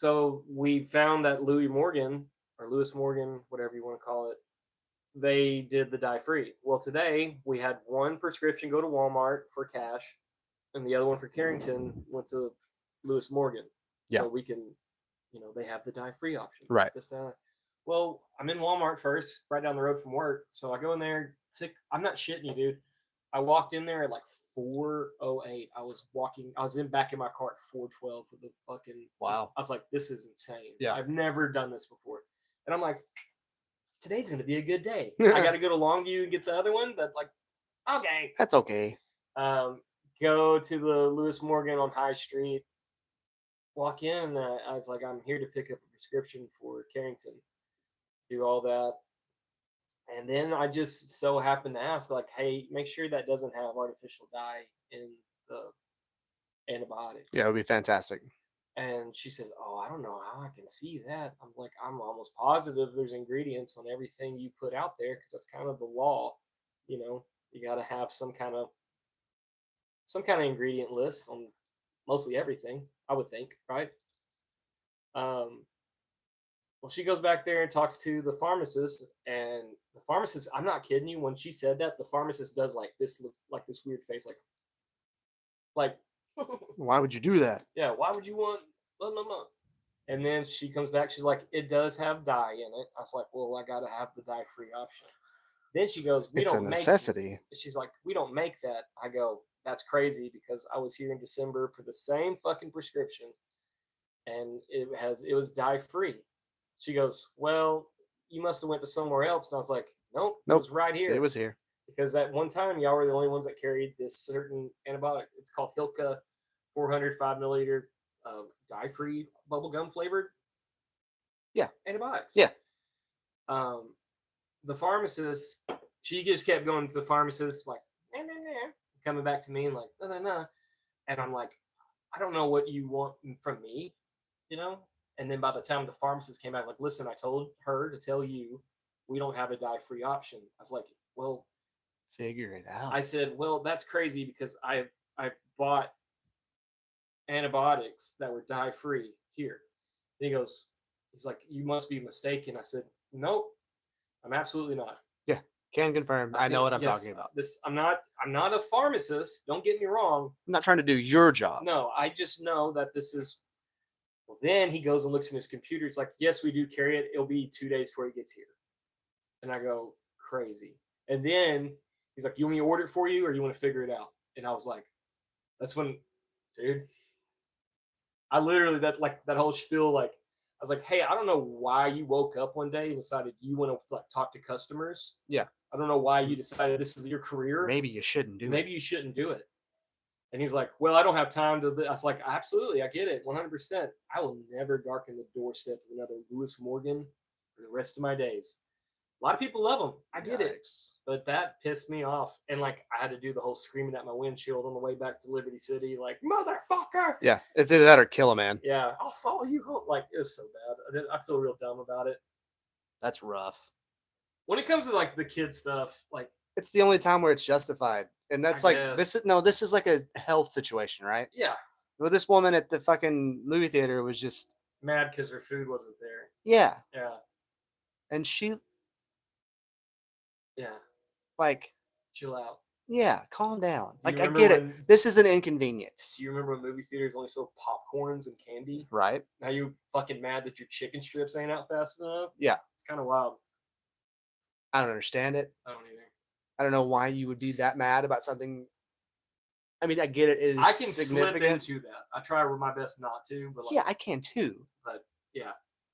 So we found that Louis Morgan or Lewis Morgan, whatever you want to call it, they did the dye free. Well, today we had one prescription go to Walmart for cash, and the other one for Carrington went to Lewis Morgan. Yeah. So we can, they have the dye free option. Right. This, that. Well, I'm in Walmart first, right down the road from work. So I go in there. I'm not shitting you, dude. I walked in there at like 4:08. I was back in my car at 4:12 for the fucking. Wow. I was like, this is insane. Yeah. I've never done this before. And I'm like, today's going to be a good day. I got to go to Longview and get the other one, but like, okay. That's okay. Go to the Lewis Morgan on High Street. Walk in. I was like, I'm here to pick up a prescription for Carrington. Do all that. And then I just so happened to ask, like, hey, make sure that doesn't have artificial dye in the antibiotics. Yeah, it would be fantastic. And she says, oh, I don't know how I can see that. I'm like, I'm almost positive there's ingredients on everything you put out there because that's kind of the law. You got to have some kind of ingredient list on mostly everything, I would think, right? Well, she goes back there and talks to the pharmacist, and the pharmacist, I'm not kidding you, when she said that, the pharmacist does like this weird face, like why would you do that? Yeah, why would you want blah, blah, blah. And then she comes back, she's like, it does have dye in it. I was like, well, I gotta have the dye-free option. Then she goes, it's a necessity. She's like, we don't make that. I go, that's crazy because I was here in December for the same fucking prescription and it was dye-free. She goes, well, you must have went to somewhere else. And I was like, nope. It was right here. It was here. Because at one time, y'all were the only ones that carried this certain antibiotic. It's called Hilka 405 milliliter dye-free bubblegum flavored antibiotics. Yeah. The pharmacist, she just kept going to the pharmacist, like, nah, nah, nah, coming back to me and like, nah, nah, nah. And I'm like, I don't know what you want from me, And then by the time the pharmacist came back, like, listen, I told her to tell you we don't have a dye-free option. I was like, well, figure it out. I said, well, that's crazy because I've bought antibiotics that were dye-free here. And he's like, you must be mistaken. I said, nope, I'm absolutely not. Yeah, can confirm. I know what I'm talking about. I'm not a pharmacist. Don't get me wrong. I'm not trying to do your job. No, I just know that this is. Well, then he goes and looks in his computer. It's like, yes, we do carry it. It'll be 2 days before he gets here. And I go, crazy. And then he's like, you want me to order it for you or you want to figure it out? And I was like, that's when, dude, I literally, that whole spiel, like, I was like, hey, I don't know why you woke up one day and decided you want to like talk to customers. Yeah. I don't know why you decided this is your career. Maybe you shouldn't do it. Maybe you shouldn't do it. And he's like, well, I don't have time to. I was like, absolutely, I get it, 100%. I will never darken the doorstep of another Lewis Morgan for the rest of my days. A lot of people love them. I get it. But that pissed me off. And like, I had to do the whole screaming at my windshield on the way back to Liberty City, like, motherfucker. Yeah, it's either that or kill a man. Yeah, I'll follow you home. Like, it was so bad. I feel real dumb about it. That's rough. When it comes to like the kid stuff, like, it's the only time where it's justified. And that's this is like a health situation, right? Yeah. Well, this woman at the fucking movie theater was just mad because her food wasn't there. Yeah. Yeah. And she. Yeah. Like. Chill out. Yeah, calm down. Like, I get it. This is an inconvenience. Do you remember when movie theaters only sold popcorns and candy? Right. Now you fucking mad that your chicken strips ain't out fast enough? Yeah. It's kind of wild. I don't understand it. I don't either. I don't know why you would be that mad about something. I mean, I get it. It is I can slip into that. I try my best not to. But like, yeah, I can too. But yeah.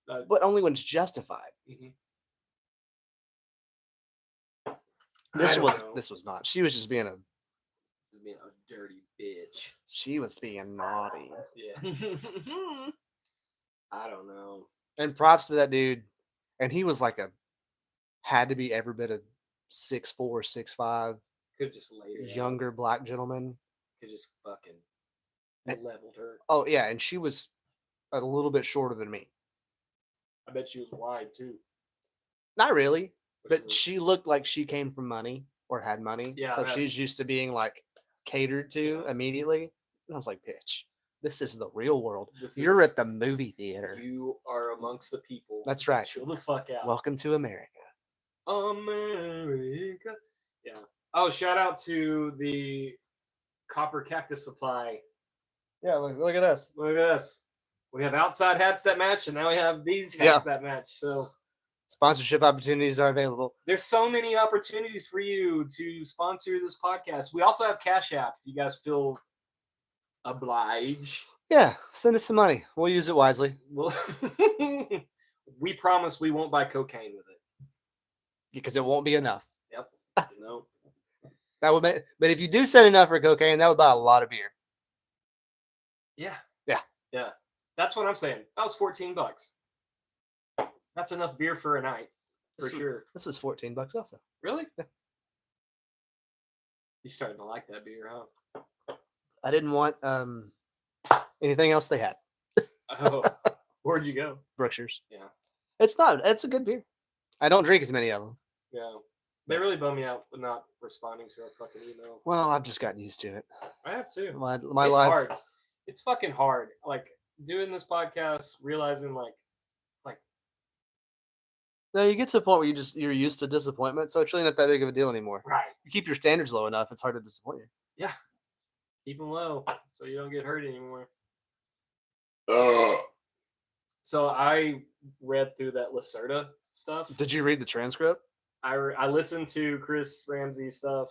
But only when it's justified. Mm-hmm. This was not. She was just being a dirty bitch. She was being naughty. Yeah. I don't know. And props to that dude. And he was like had to be every bit of 6'4", 6'5". Could just laid it younger out. Black gentleman. Could just fucking leveled her. Oh yeah, and she was a little bit shorter than me. I bet she was wide too. Not really, but she looked like she came from money or had money. Yeah. So she's used to being like catered to immediately. And I was like, bitch. This is the real world. This You're is- at the movie theater. You are amongst the people. That's right. Chill the fuck out. Welcome to America. America. Yeah. Oh, shout out to the Copper Cactus Supply. Yeah, look at us. Look at us. We have outside hats that match, and now we have these hats Yeah. that match. So Sponsorship opportunities are available. there's so many opportunities for you to sponsor this podcast. We also have Cash App if you guys feel obliged. Yeah, send us some money. We'll use it wisely. Well, we promise we won't buy cocaine with it. Because it won't be enough. Yep. No. That would make, but if you do send enough for cocaine, that would buy a lot of beer. Yeah. Yeah. Yeah. That's what I'm saying. That was $14. That's enough beer for a night. For This was- sure. This was $14 also. Really? Yeah. You starting to like that beer, huh? I didn't want anything else they had. Oh, where'd you go? Brookshire's. Yeah. It's a good beer. I don't drink as many of them. Yeah. They really bum me out with not responding to our fucking email. Well, I've just gotten used to it. I have too. My It's life. hard. It's fucking hard. Like doing this podcast, realizing like No, you get to a point where you're used to disappointment, so it's really not that big of a deal anymore. right, You keep your standards low enough, it's hard to disappoint you. keep them low so you don't get hurt anymore. So I read through that Lacerda stuff. Did you read the transcript? I listened to Chris Ramsey stuff,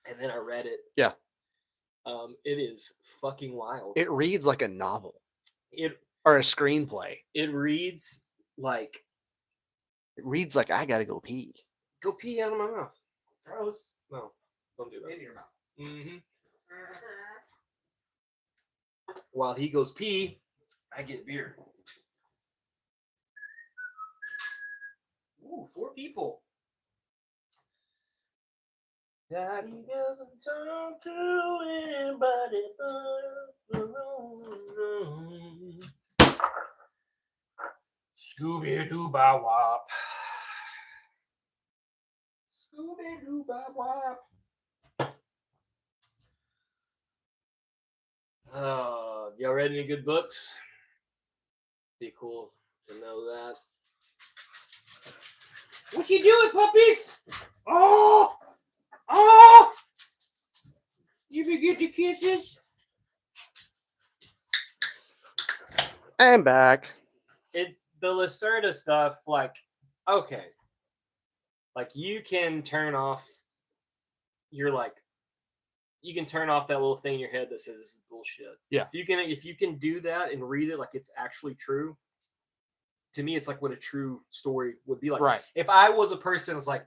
and then I read it. Yeah. It is fucking wild. It reads like a novel It or a screenplay. it reads like It reads like I gotta go pee. go pee out of my mouth. Gross. No, don't do that. In your mouth. Mm-hmm. While he goes pee, I get beer. Ooh, 4 people. Daddy doesn't talk to anybody but Scooby Doo Bow Wop. Scooby Doo Bow Wop. Y'all read any good books? Be cool to know that. What you doing, puppies? Oh! Oh! You forget the kisses? I'm back. The Lacerda stuff, like, okay. Like, you can turn off you can turn off that little thing in your head that says this is bullshit. Yeah. If you can do that and read it like it's actually true, to me it's like what a true story would be like. Right. If I was a person that's like,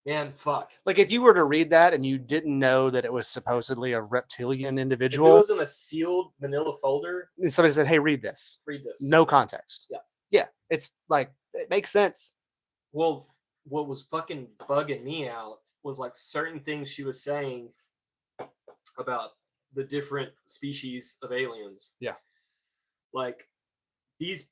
man, fuck. Like if you were to read that and you didn't know that it was supposedly a reptilian If it individual, was in a sealed manila folder, and somebody said, "Hey, read this." read this. No context. Yeah. Yeah. It's like it makes sense. Well, what was fucking bugging me out was like certain things she was saying about the different species of aliens. Yeah. Like these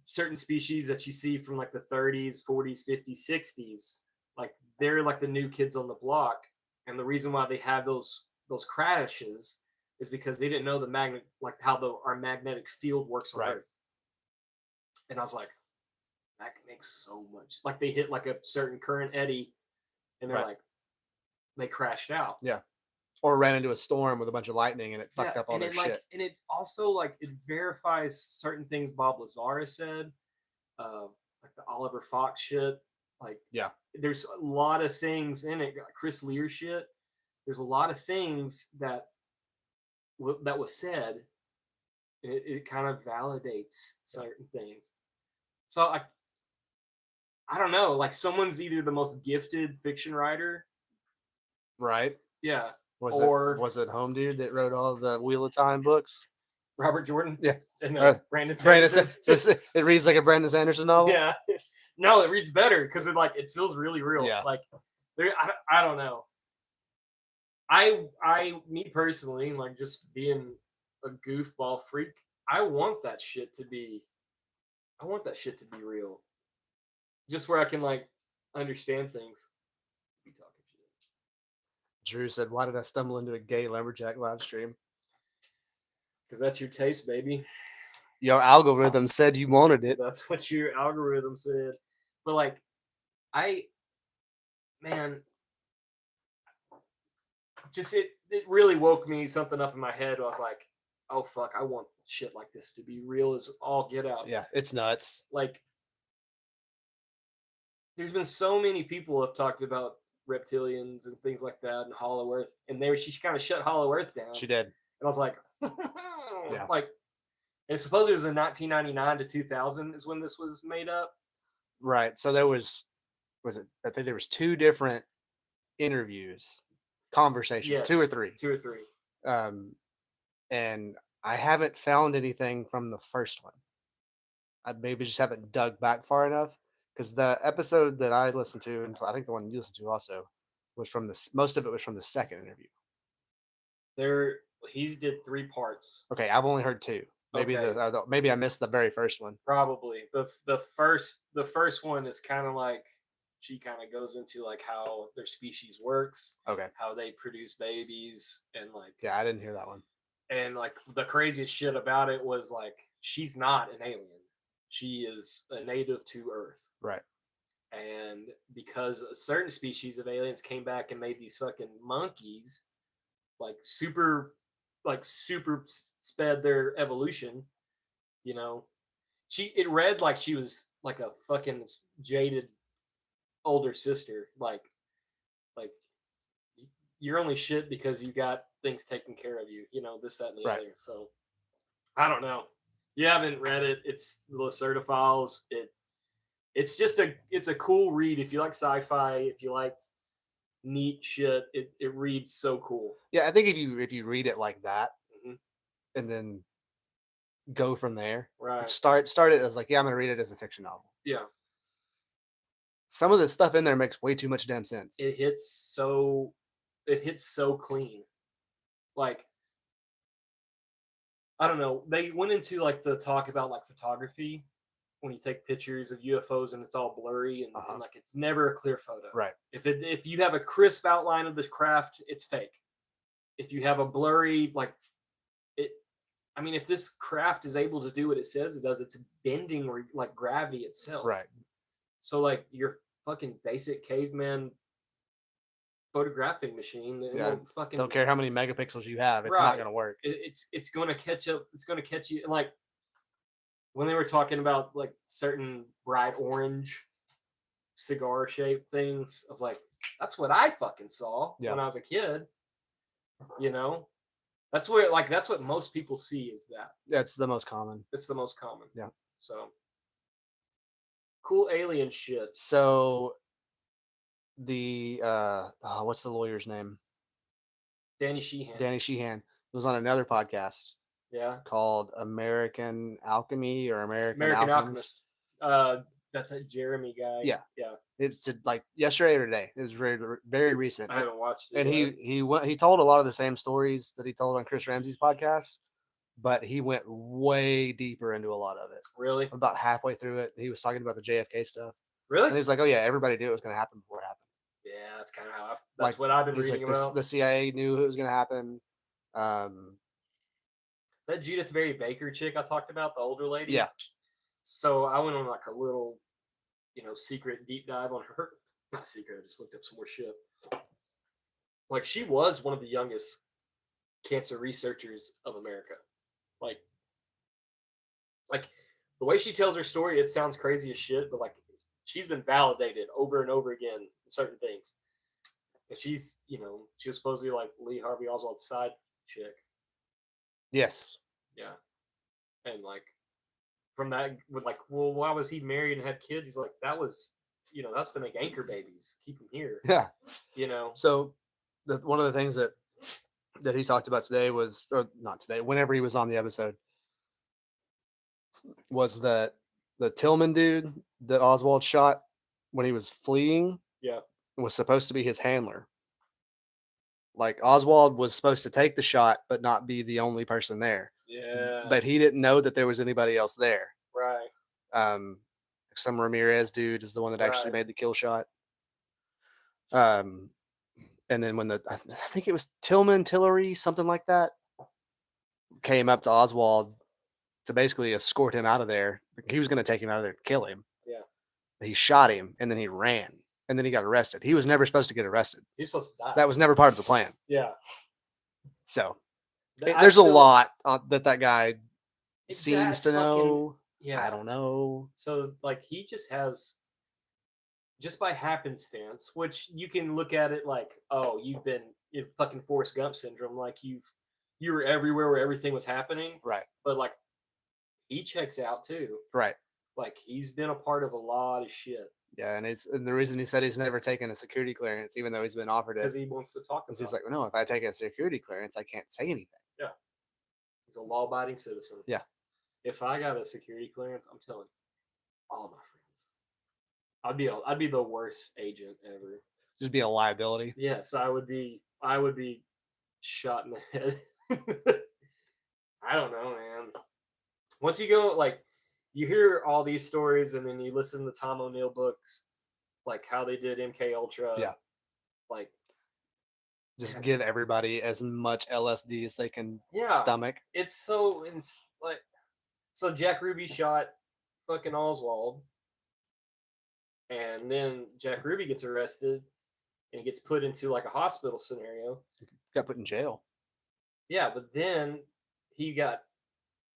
certain species that you see from like the 30s, 40s, 50s, 60s, like they're like the new kids on the block. And the reason why they have those crashes is because they didn't know the magnet, like how our magnetic field works on Right. Earth. And I was like, that makes so much. Like they hit like a certain current eddy, and they're Right. like, they crashed out. Or ran into a storm with a bunch of lightning and it fucked up all and their it, shit. like, and it also like it verifies certain things Bob Lazar has said, like the Oliver Fox shit. Like, Yeah. there's a lot of things in it. Chris Lear shit. There's a lot of things that was said. It kind of validates certain things. So I don't know. Like someone's either the most gifted fiction writer. Right? Yeah. Was it Home Dude that wrote all the Wheel of Time books? Robert Jordan. Yeah. And Brandon Brandon, Sanderson. it reads like a Brandon Sanderson novel. Yeah. No, it reads better because it feels really real. Yeah. Like I don't know. Me personally, like just being a goofball freak, I want that shit to be real. Just where I can like understand things. Be talking shit. Drew said, "Why did I stumble into a gay lumberjack live stream?" Because that's your taste, baby. Your algorithm said you wanted it. That's what your algorithm said. But like, I, man, just it really woke me something up in my head. I was like, oh fuck, I want shit like this to be real as all get out. Yeah, it's nuts. Like, there's been so many people have talked about reptilians and things like that and Hollow Earth, and she kind of shut Hollow Earth down. She did. And I was like, Yeah. like, and supposedly it was in 1999 to 2000 is when this was made up. Right. So there was it? I think there was 2 different interviews, conversations, Yes, 2 or 3. 2 or 3. And I haven't found anything from the first one. I maybe just haven't dug back far enough because the episode that I listened to, and I think the one you listened to also, was from most of it was from the second interview. He did 3 parts. Okay, I've only heard 2. Maybe Okay. maybe I missed the very first one. Probably the first one is kind of like she kind of goes into like how their species works, Okay. how they produce babies, and like Yeah, I didn't hear that one. and like the craziest shit about it was like she's not an alien. She is a native to Earth. Right. And because a certain species of aliens came back and made these fucking monkeys like super sped their evolution, you know. It read like she was like a fucking jaded older sister, like you're only shit because you got things taken care of you, this, that, and the Right. other. So I don't know. You haven't read it. It's the Lacerda Files. It's just it's a cool read if you like sci-fi, if you like neat shit. It reads so cool. Yeah, I think if you read it like that, Mhm. and then go from there, Right. start it as like, yeah, I'm gonna read it as a fiction novel. Yeah. Some of the stuff in there makes way too much damn sense. It hits so clean. Like, I don't know. They went into like the talk about like photography when you take pictures of UFOs and it's all blurry and like it's never a clear photo. Right. If you have a crisp outline of the craft, it's fake. If you have a blurry if this craft is able to do what it says it does, it's bending or like gravity itself. Right. So like your fucking basic caveman photographing machine, don't care how many megapixels you have, it's not going to work. It's going to catch up. It's going to catch you. Like when they were talking about like certain bright orange cigar shaped things, I was like, that's what I fucking saw when I was a kid. That's what most people see is that. That's the most common. It's the most common. Yeah. So cool alien shit. So the what's the lawyer's name? Danny Sheehan. Danny Sheehan was on another podcast. Yeah. Called American Alchemy or American Alchemist. That's a Jeremy guy. Yeah. Yeah. It's like yesterday or today. It was very, very recent. I haven't watched it. And he told a lot of the same stories that he told on Chris Ramsey's podcast, but he went way deeper into a lot of it. Really? About halfway through it, he was talking about the JFK stuff. Really? And he was like, "Oh yeah, everybody knew it was going to happen before it happened." Yeah, that's kind of how that's what I've been reading about. The CIA knew it was going to happen. That Judith Berry Baker chick I talked about, the older lady. Yeah. So I went on like a little, secret deep dive on her. Not secret. I just looked up some more shit. Like she was one of the youngest cancer researchers of America. Like the way she tells her story, it sounds crazy as shit, but like she's been validated over and over again in certain things. And she's, she was supposedly like Lee Harvey Oswald's side chick. Yes. Yeah. And like from that, with like, well, why was he married and had kids? He's like, that was, that's to make anchor babies, keep them here. Yeah. So one of the things that he talked about today was, or not today, whenever he was on the episode, was that the Tillman dude that Oswald shot when he was fleeing, was supposed to be his handler. Like Oswald was supposed to take the shot, but not be the only person there. Yeah. But he didn't know that there was anybody else there. Right. Some Ramirez dude is the one that actually made the kill shot. And then when I think it was Tillery, something like that, came up to Oswald to basically escort him out of there. He was going to take him out of there and kill him. Yeah. He shot him and then he ran and then he got arrested. He was never supposed to get arrested. He's supposed to die. That was never part of the plan. Yeah. So I there's a still- lot that guy It- seems that to fucking- know. Yeah. I don't know. So like he just has, just by happenstance, which you can look at it like, oh, it's fucking Forrest Gump syndrome, like you were everywhere where everything was happening, Right. but like he checks out too. Right. Like he's been a part of a lot of shit Yeah, and the reason he said he's never taken a security clearance, even though he's been offered because it, he wants to talk about is he's it. like, no, if I take a security clearance, I can't say anything. He's a law-abiding citizen. Yeah. If I got a security clearance, I'm telling all my friends, I'd be the worst agent ever. Just be a liability. Yes, I would be shot in the head. I don't know, man. Once you go, like, you hear all these stories and then you listen to Tom O'Neill books, like how they did MK Ultra. Yeah. Like, Just Yeah. give everybody as much LSD as they can Yeah. stomach. it's so like, so Jack Ruby shot fucking Oswald, and then Jack Ruby gets arrested and he gets put into like a hospital scenario. Got put in jail. Yeah, but then he got,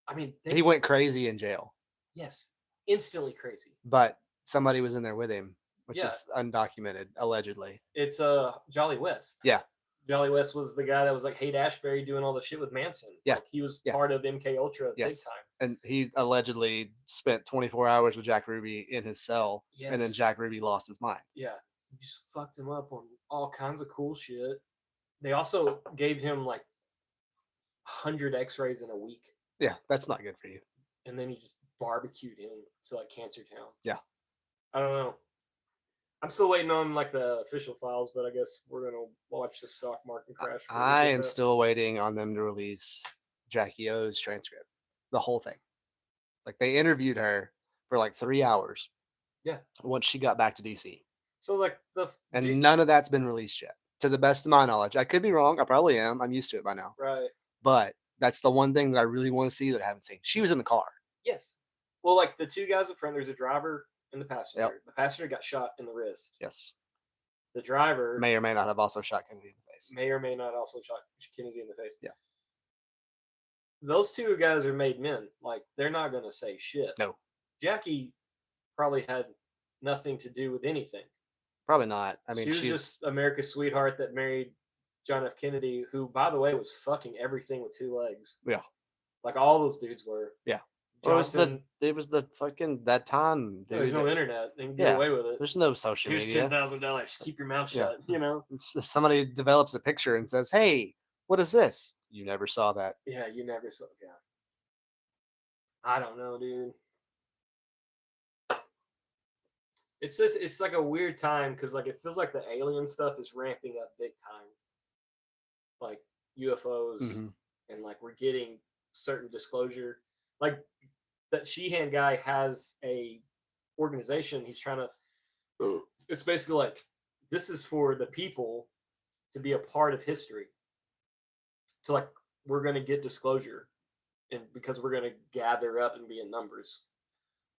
I mean, He went crazy in jail, yes, instantly crazy. but somebody was in there with him, which Yeah. is undocumented, allegedly. It's Jolly West. Yeah. Jolly West was the guy that was like Haight Ashbury doing all the shit with Manson. Yeah. Like, he was Yeah. part of MK Ultra Yes. big time. And he allegedly spent 24 hours with Jack Ruby in his cell, and then Yes. Jack Ruby lost his mind. Yeah, he just fucked him up on all kinds of cool shit. They also gave him like 100 X-rays in a week, Yeah, that's not good for you. and then he just barbecued him to like Cancer Town. Yeah. I don't know. I'm still waiting on like the official files, but I guess we're gonna watch the stock market crash. when we I get am that. still waiting on them to release Jackie O's transcript, the whole thing. Like they interviewed her for like 3 hours. Yeah. Once she got back to DC, So like and none of that's been released yet, to the best of my knowledge. I could be wrong. I probably am. I'm used to it by now. right. But that's the one thing that I really want to see that I haven't seen. She was in the car. Yes. Well, like the two guys up front, there's a driver and the passenger. Yep. The passenger got shot in the wrist. Yes. The driver May or may not have also shot Kennedy in the face. may or may not also shot Kennedy in the face. Yeah. Those two guys are made men. Like they're not gonna say shit. No. Jackie probably had nothing to do with anything. Probably not. I mean, she was she's just America's sweetheart that married John F. Kennedy, who, by the way, was fucking everything with two legs. Yeah. Like all those dudes were. Yeah. Well, Johnson, it was the fucking that time, dude. there's no that- internet. They can get Yeah. away with it. There's no social Here's media. $10,000. Keep your mouth Yeah. shut. You know. If somebody develops a picture and says, "Hey, what is this?" You never saw that. Yeah, you never saw. Yeah. I don't know, dude. It's just, it's like a weird time because like it feels like the alien stuff is ramping up big time. Like UFOs Mhm. and like we're getting certain disclosure. Like that Sheehan guy has a organization. He's trying to. It's basically like this is for the people to be a part of history. So like we're gonna get disclosure, and because we're gonna gather up and be in numbers.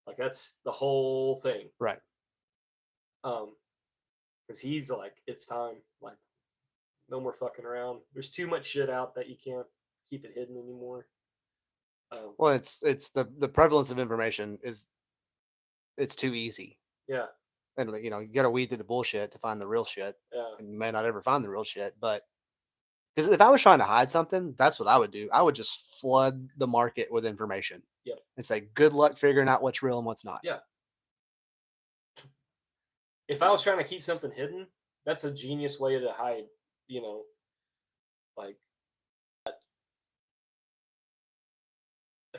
Like that's the whole thing. Right. Because he's like, it's time. Like, no more fucking around. There's too much shit out that you can't keep it hidden anymore. Well, it's the prevalence of information it's too easy, Yeah, and like, you know, you got to weed through the bullshit to find the real shit, yeah, and you may not ever find the real shit. But because if I was trying to hide something, that's what I would do. I would just flood the market with information. Yep. And say, "Good luck figuring out what's real and what's not." Yeah. If I was trying to keep something hidden, that's a genius way to hide. You know, like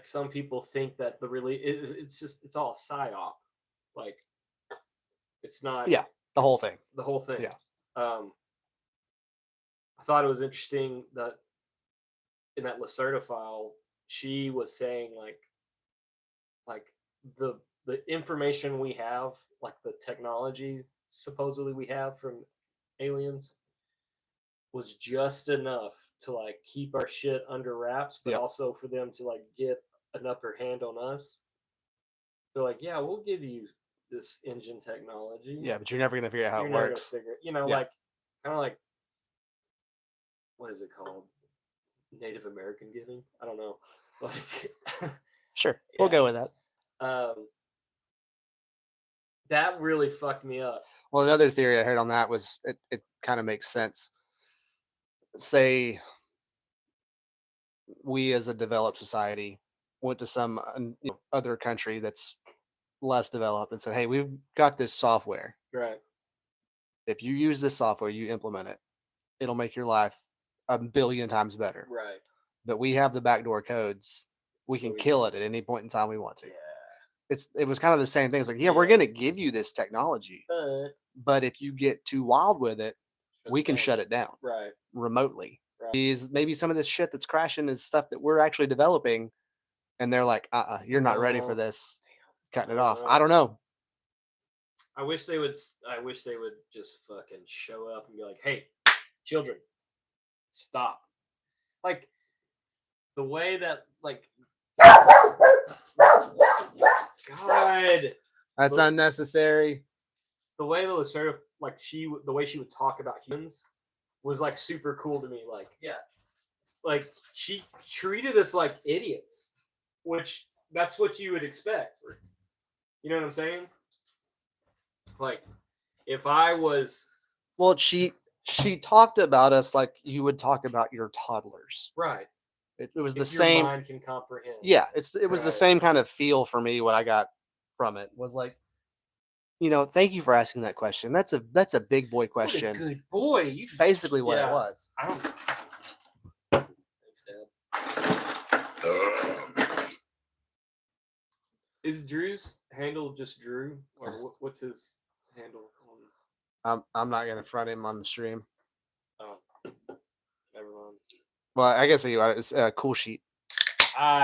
some people think that it's all a psyop. Like, it's not. Yeah, the whole it's thing. The whole thing. Yeah. I thought it was interesting that in that Lacerda file, she was saying like the information we have, like the technology supposedly we have from aliens, was just enough to like keep our shit under wraps, but Yep. also for them to like get an upper hand on us. They're like, yeah, we'll give you this engine technology. Yeah, but you're never gonna figure out how You're it never gonna works. figure it. You know, Yeah. like kind of like what is it called? Native American giving? I don't know. Like Sure, we'll Yeah. go with that. That really fucked me up. Well, another theory I heard on that was it kind of makes sense. Say we as a developed society went to some other country that's less developed and said, "Hey, we've got this software. Right. If you use this software, you implement it, it'll make your life a billion times better. Right. But we have the backdoor codes. We So can we kill can- it at any point in time we want to." Yeah. It was kind of the same thing. It's like, yeah, we're Yeah. gonna give you this technology, But but if you get too wild with it, we can down. shut it down Right. remotely. Right. Maybe some of this shit that's crashing is stuff that we're actually developing, and they're like, you're not ready for No. this. Cutting it I don't off. know. I don't know. I wish they would just fucking show up and be like, "Hey, children, stop!" Like the way that like, God, That's Look- unnecessary. the way that was sort of like the way she would talk about humans was like super cool to me. Like, yeah, like she treated us like idiots, which that's what you would expect. You know what I'm saying? Like, if I was Well, she talked about us like you would talk about your toddlers. right, It was the if your same. mind can comprehend. Yeah, it was the Right. same kind of feel for me. What I got from it was like, thank you for asking that question. That's a big boy What a question. good boy. You It's basically what it yeah. was. I don't. Thanks, Dad. Is Drew's handle just Drew, or what's his handle on? I'm not gonna front him on the stream. Oh, never mind. Well, I guess it's a cool sheet.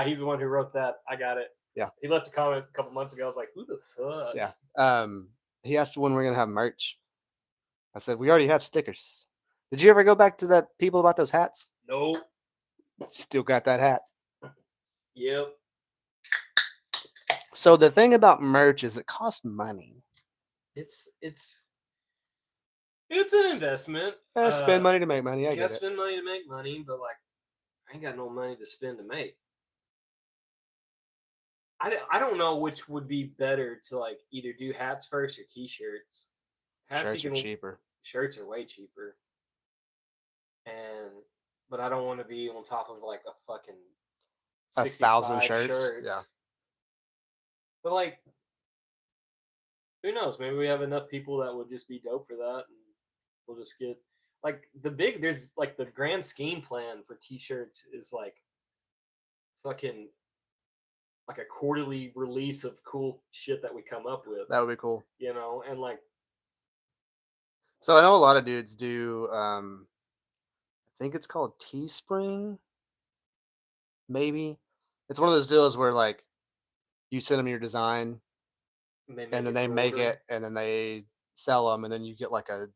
He's the one who wrote that. I got it. Yeah. He left a comment a couple months ago. I was like, who the fuck? Yeah. He asked when we're gonna have merch. I said we already have stickers. Did you ever go back to the people about those hats? Nope. Still got that hat. Yep. So the thing about merch is it costs money. It's an investment. Spend money to make money. I You get gotta it. spend money to make money, but like, I ain't got no money to spend to make. I don't know which would be better to like either do hats first or t-shirts. Shirts are cheaper. Shirts are way cheaper. But I don't want to be on top of like a fucking 1,000 65 shirts. Yeah. But like, who knows? Maybe we have enough people that would just be dope for that, and we'll just get like there's like the grand scheme plan for t-shirts is like fucking like a quarterly release of cool shit that we come up with, That would be cool. and like So I know a lot of dudes do. I think it's called Teespring. Maybe it's one of those deals where like you send them your design, and then they make it, and then they sell them, and then you get like a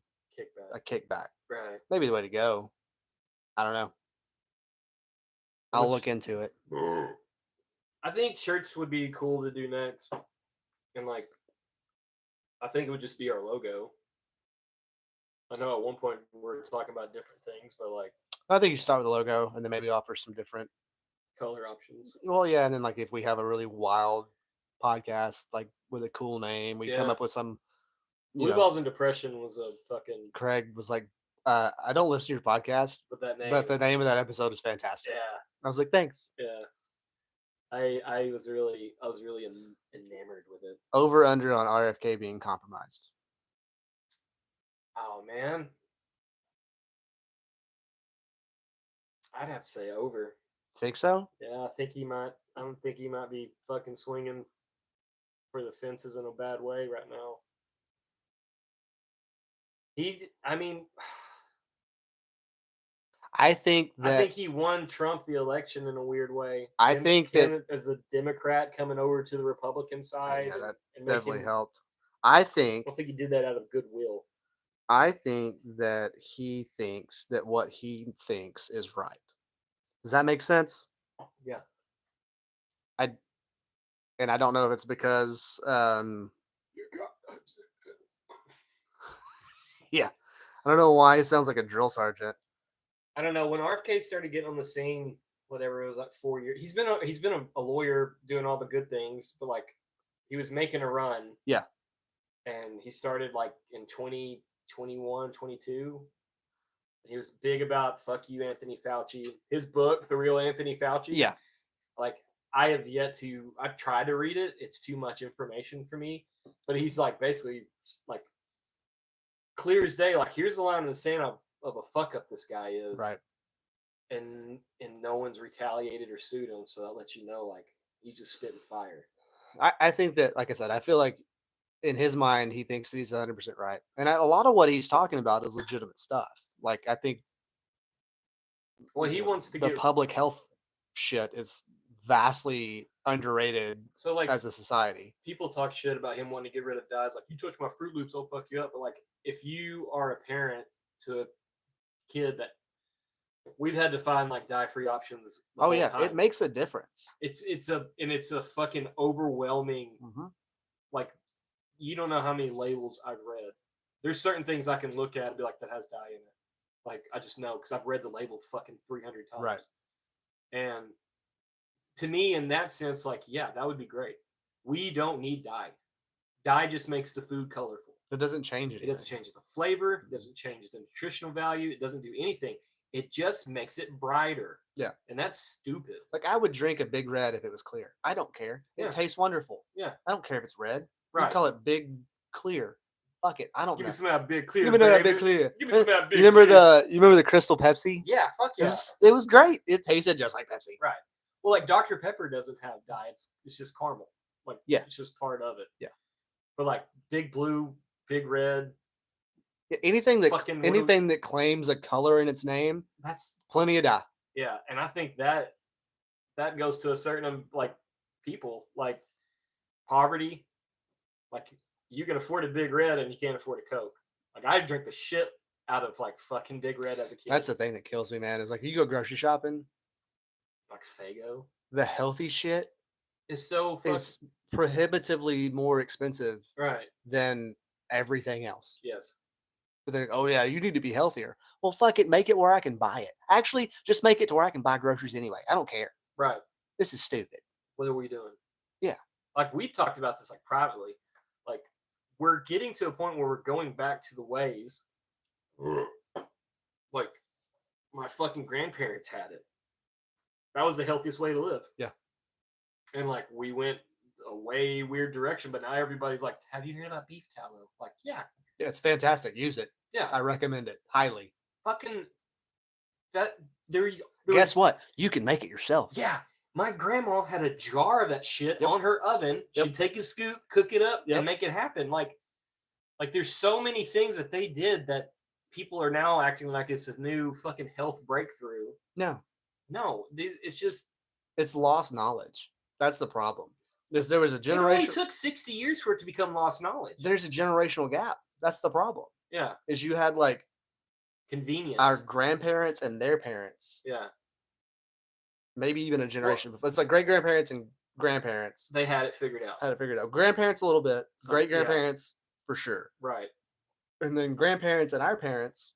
kickback. Right. Maybe the way to go. I don't know. I'll look into it. I think shirts would be cool to do next, and like, I think it would just be our logo. I know at one point we were talking about different things, but like I think you start with the logo, and then maybe offer some different color options. Well, yeah, and then like if we have a really wild podcast, like with a cool name, we come Yeah. up with some. Blue Balls and Depression was a fucking. Craig was like, I don't listen to your podcast, But that name. but the name of that episode is fantastic. Yeah. I was like, thanks. Yeah. I was really enamored with it. Over under on RFK being compromised. Oh man. I'd have to say over. Think so? Yeah, I think he might. I don't think he might be fucking swinging for the fences in a bad way right now. I mean, I think I that think he won Trump the election in a weird way. I Him- think him that as the Democrat coming over to the Republican side, that and definitely making, helped. I think I don't think he did that out of goodwill. I think that he thinks that what he thinks is right. Does that make sense? Yeah. And I don't know if it's because, yeah, I don't know why he sounds like a drill sergeant. I don't know. When RFK started getting on the scene, whatever it was, like 4 years, he's been a lawyer doing all the good things, but like he was making a run. Yeah. And he started like in 2021, 22. He was big about fuck you, Anthony Fauci. His book, The Real Anthony Fauci. Yeah. Like I've tried to read it. It's too much information for me. But he's like basically like clear as day. Like here's the line in the sand of a fuck up this guy is. Right. And no one's retaliated or sued him. So that lets you know like he's just spitting fire. I think that, like I said, I feel like in his mind, he thinks that he's 100% right. And a lot of what he's talking about is legitimate stuff. Like, I think well, he wants to the get public health shit is vastly underrated so like as a society. People talk shit about him wanting to get rid of dyes. Like, you touch my Fruit Loops, I'll fuck you up. But like, if you are a parent to a kid that we've had to find like dye-free options. Oh yeah, it makes a difference. It's a fucking overwhelming. Like, you don't know how many labels I've read. There's certain things I can look at and be like, that has dye in it. Like, I just know because I've read the label fucking 300 times. Right. And to me, in that sense, like, yeah, that would be great. We don't need dye. Dye just makes the food colorful. It doesn't change it. It doesn't change the flavor. It doesn't change the nutritional value. It doesn't do anything. It just makes it brighter. Yeah. And that's stupid. Like, I would drink a Big Red if it was clear. I don't care. It tastes wonderful. Yeah. I don't care if it's red. Right. You call it Big Clear. Fuck it. I don't Give know. me some of that Big Clear. Give me that Big Clear. Give me some of that Big You remember Clear. you remember the Crystal Pepsi? Yeah, fuck yeah. It was great. It tasted just like Pepsi. Right. Well, like Dr. Pepper doesn't have dye. It's just caramel. Like, yeah, it's just part of it. Yeah. But like Big Blue, Big Red, anything that claims a color in its name, that's plenty of dye. Yeah, and I think that goes to a certain like people, like poverty. Like, you can afford a Big Red and you can't afford a Coke. Like, I drink the shit out of like fucking Big Red as a kid. That's the thing that kills me, man. Is like, you go grocery shopping, like Faygo. The healthy shit is prohibitively more expensive, right, than everything else. Yes. But they're like, oh yeah, you need to be healthier. Well, fuck it, make it where I can buy it. Actually, just make it to where I can buy groceries anyway. I don't care. Right. This is stupid. What are we doing? Yeah. Like, we've talked about this like privately. Like, we're getting to a point where we're going back to the ways like my fucking grandparents had it. That was the healthiest way to live. Yeah. And like, we went a way weird direction, but now everybody's like, have you heard about beef tallow? Like, yeah. Yeah, it's fantastic. Use it. Yeah. I recommend it highly. Fucking that there Guess what? You can make it yourself. Yeah. My grandma had a jar of that shit on her oven. She'd take a scoop, cook it up, and make it happen. Like there's so many things that they did that people are now acting like it's a new fucking health breakthrough. No, it's just it's lost knowledge. That's the problem. There was a generation. It only took 60 years for it to become lost knowledge. There's a generational gap. That's the problem. Yeah, is you had like convenience. Our grandparents and their parents. Yeah. Maybe even a generation before. It's like great grandparents and grandparents. They had it figured out. Grandparents a little bit. Great grandparents for sure. Right. And then grandparents and our parents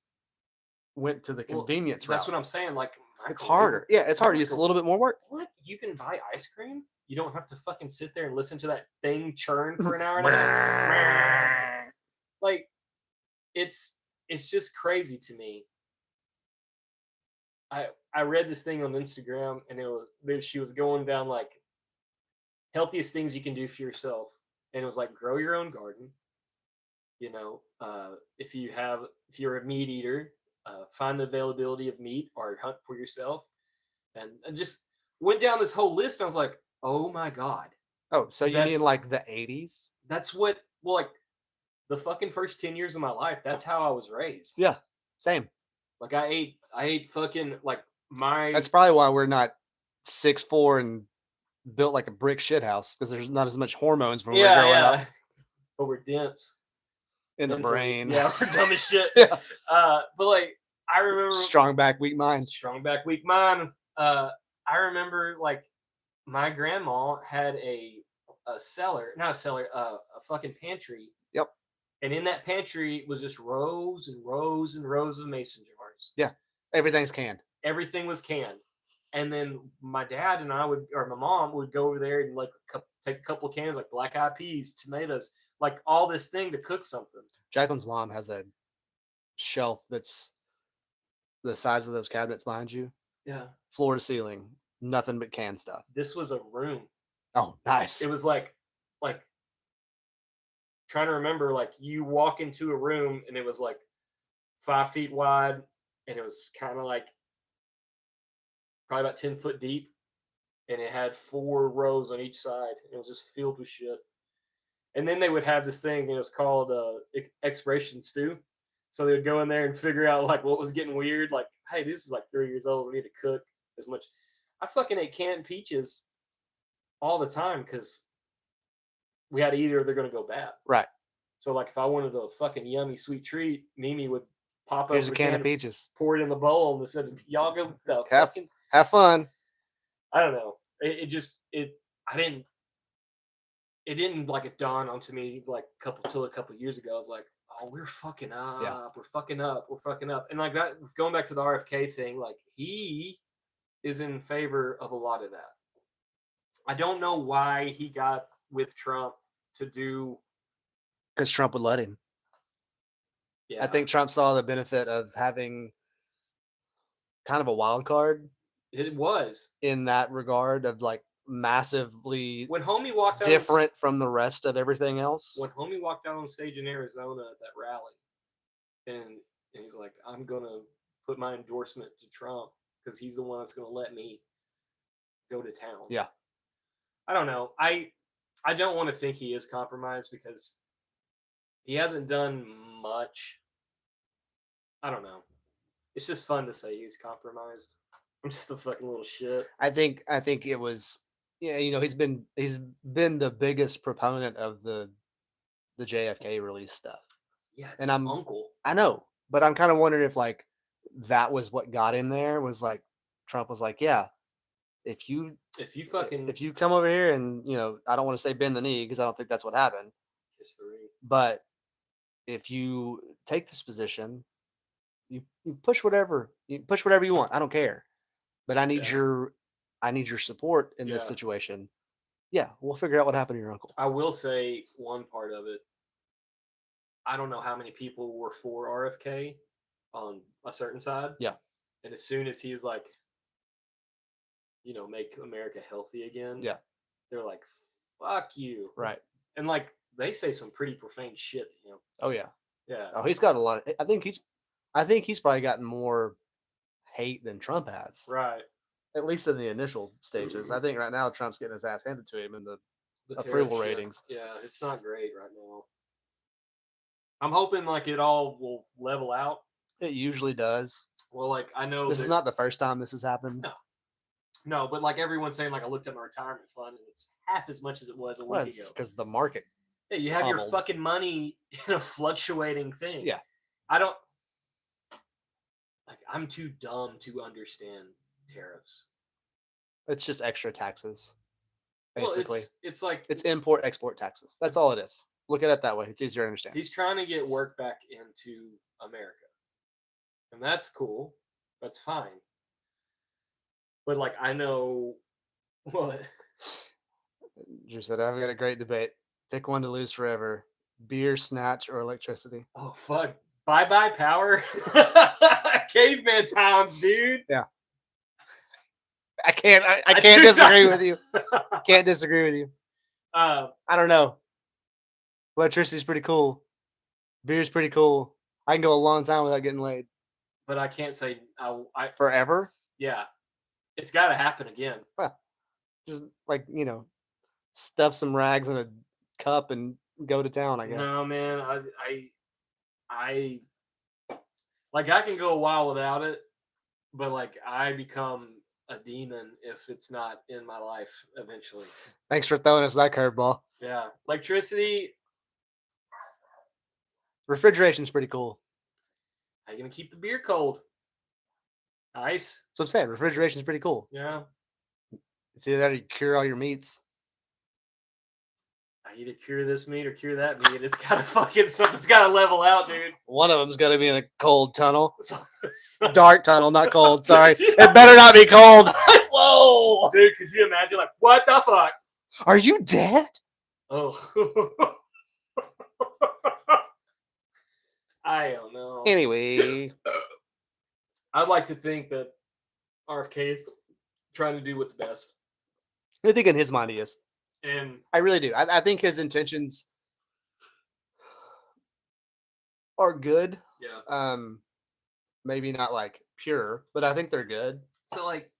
went to the convenience route. That's what I'm saying. Like, it's harder. Yeah, it's harder. It's a little bit more work. What? You can buy ice cream? You don't have to fucking sit there and listen to that thing churn for an hour and a half. Like, it's just crazy to me. I read this thing on Instagram, and she was going down like healthiest things you can do for yourself, and it was like grow your own garden. You know, if you're a meat eater, find the availability of meat or hunt for yourself, and just went down this whole list. And I was like, oh my god. Oh, so you mean like the 80s? That's what. Well, like the fucking first 10 years of my life. That's how I was raised. Yeah, same. Like I ate fucking like my. That's probably why we're not 6'4" and built like a brick shit house, because there's not as much hormones when we're growing up. But we're dense. In the mentally. brain. Yeah, we're dumb as shit. Yeah. But like I remember Strong back, weak mind. strong back, weak mind. I remember like my grandma had a cellar, not a cellar, a fucking pantry. Yep. And in that pantry was just rows and rows and rows of mason jars. Yeah. Everything's canned. Everything was canned. And then my dad and I would, or my mom would go over there and like take a couple of cans, like black eyed peas, tomatoes, like all this thing to cook something. Jacqueline's mom has a shelf that's the size of those cabinets behind you, Yeah. floor to ceiling, nothing but canned stuff. This was a room. Oh, nice. It was like trying to remember, like you walk into a room and it was like 5 feet wide and it was kind of like probably about 10 foot deep. And it had 4 rows on each side. It was just filled with shit. And then they would have this thing, and it was called expiration stew. So they would go in there and figure out like what was getting weird. Like, hey, this is like 3 years old. We need to cook as much. I fucking ate canned peaches all the time because we had to eat or they're gonna go bad. Right. So like if I wanted a fucking yummy sweet treat, Mimi would pop Here's up a can of peaches. pour it in the bowl, and said, "Y'all go the Have, fucking." have fun. I don't know. It just I didn't. It didn't like it dawn onto me like a couple years ago. I was like, oh, we're fucking up. Yeah. We're fucking up. We're fucking up. And like that, going back to the RFK thing, like he is in favor of a lot of that. I don't know why he got with Trump to do. Because Trump would let him. Yeah. I think Trump saw the benefit of having kind of a wild card it was in that regard of like massively when homie walked out different from the rest of everything else. When homie walked out on stage in Arizona at that rally, and he's like, I'm gonna put my endorsement to Trump because he's the one that's gonna let me go to town. Yeah. I don't know. I don't want to think he is compromised because he hasn't done much. I don't know. It's just fun to say he's compromised. I'm just a fucking little shit. I think it was, yeah, you know, he's been the biggest proponent of the JFK release stuff. Yeah, it's and his I'm uncle. I know, but I'm kind of wondering if like that was what got him there, was like Trump was like, yeah, if you come over here and, you know, I don't want to say bend the knee because I don't think that's what happened. History. But if you take this position, you push whatever you want. I don't care. But I need your support in this situation. Yeah, we'll figure out what happened to your uncle. I will say one part of it. I don't know how many people were for RFK on a certain side. Yeah. And as soon as he was like, you know, make America healthy again. Yeah. They're like, fuck you. Right. And like they say some pretty profane shit to him. Oh yeah. Yeah. Oh, he's got a lot of, I think he's probably gotten more hate than Trump has. Right. At least in the initial stages. I think right now Trump's getting his ass handed to him in the approval ratings. Yeah, it's not great right now. I'm hoping like it all will level out. It usually does. Well, like I know this is not the first time this has happened. No, but like everyone's saying, like I looked at my retirement fund and it's half as much as it was a week ago. Because the market. Yeah, you have your fucking money in a fluctuating thing. Yeah. I'm too dumb to understand tariffs. It's just extra taxes. Basically. Well, it's like it's import export taxes. That's all it is. Look at it that way. It's easier to understand. He's trying to get work back into America. And that's cool. That's fine. But like I know what Drew said, I've got a great debate. Pick one to lose forever. Beer, snatch, or electricity. Oh fuck. Bye power. Caveman times, dude. Yeah. I can't disagree with you. Can't disagree with you. I don't know. Electricity's pretty cool. Beer's pretty cool. I can go a long time without getting laid. But I can't say I forever? Yeah. It's got to happen again. Well, just like, you know, stuff some rags in a cup and go to town, I guess. No, man. I like I can go a while without it, but like I become a demon if it's not in my life eventually. Thanks for throwing us that curveball. Yeah. Electricity, Refrigeration's pretty cool. How you gonna keep the beer cold? Ice. So I'm saying refrigeration's pretty cool. Yeah. It's either that or you cure all your meats. I either cure this meat or cure that meat. It's gotta fucking something's gotta level out, dude. One of them's got to be in a cold tunnel. So- Dark tunnel, not cold. Sorry. It better not be cold. Whoa. Dude, could you imagine? Like, what the fuck? Are you dead? Oh. I don't know. Anyway. I'd like to think that RFK is trying to do what's best. I think in his mind he is. And I really do. I think his intentions are good. yeah. Maybe not like pure, but I think they're good. So like,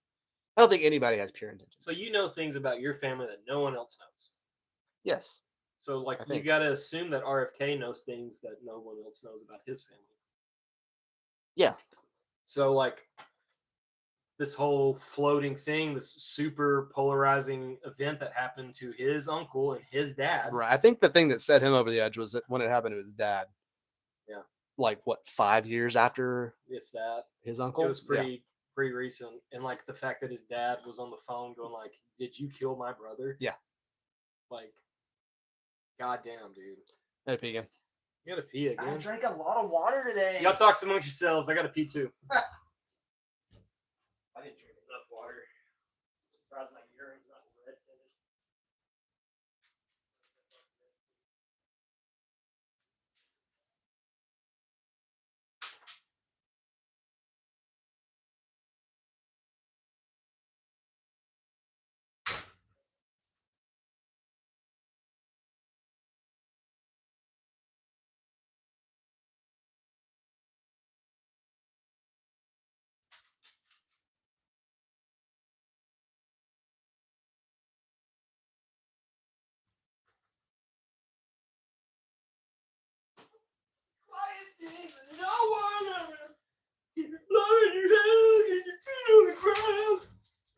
I don't think anybody has pure intentions. so you know things about your family that no one else knows. Yes. So like, I you think. got to assume that RFK knows things that no one else knows about his family. Yeah. So like, this whole floating thing, this super polarizing event that happened to his uncle and his dad. Right. I think the thing that set him over the edge was that when it happened to his dad. Yeah. Like what, 5 years after If that, his uncle? it was pretty recent, and like the fact that his dad was on the phone going like, "Did you kill my brother?" Yeah. Like, goddamn, dude. Hey, pee again. You gotta pee again. I drank a lot of water today. Y'all talk amongst yourselves. I gotta pee too. I didn't drink enough water. Surprised my urine's not red tinted.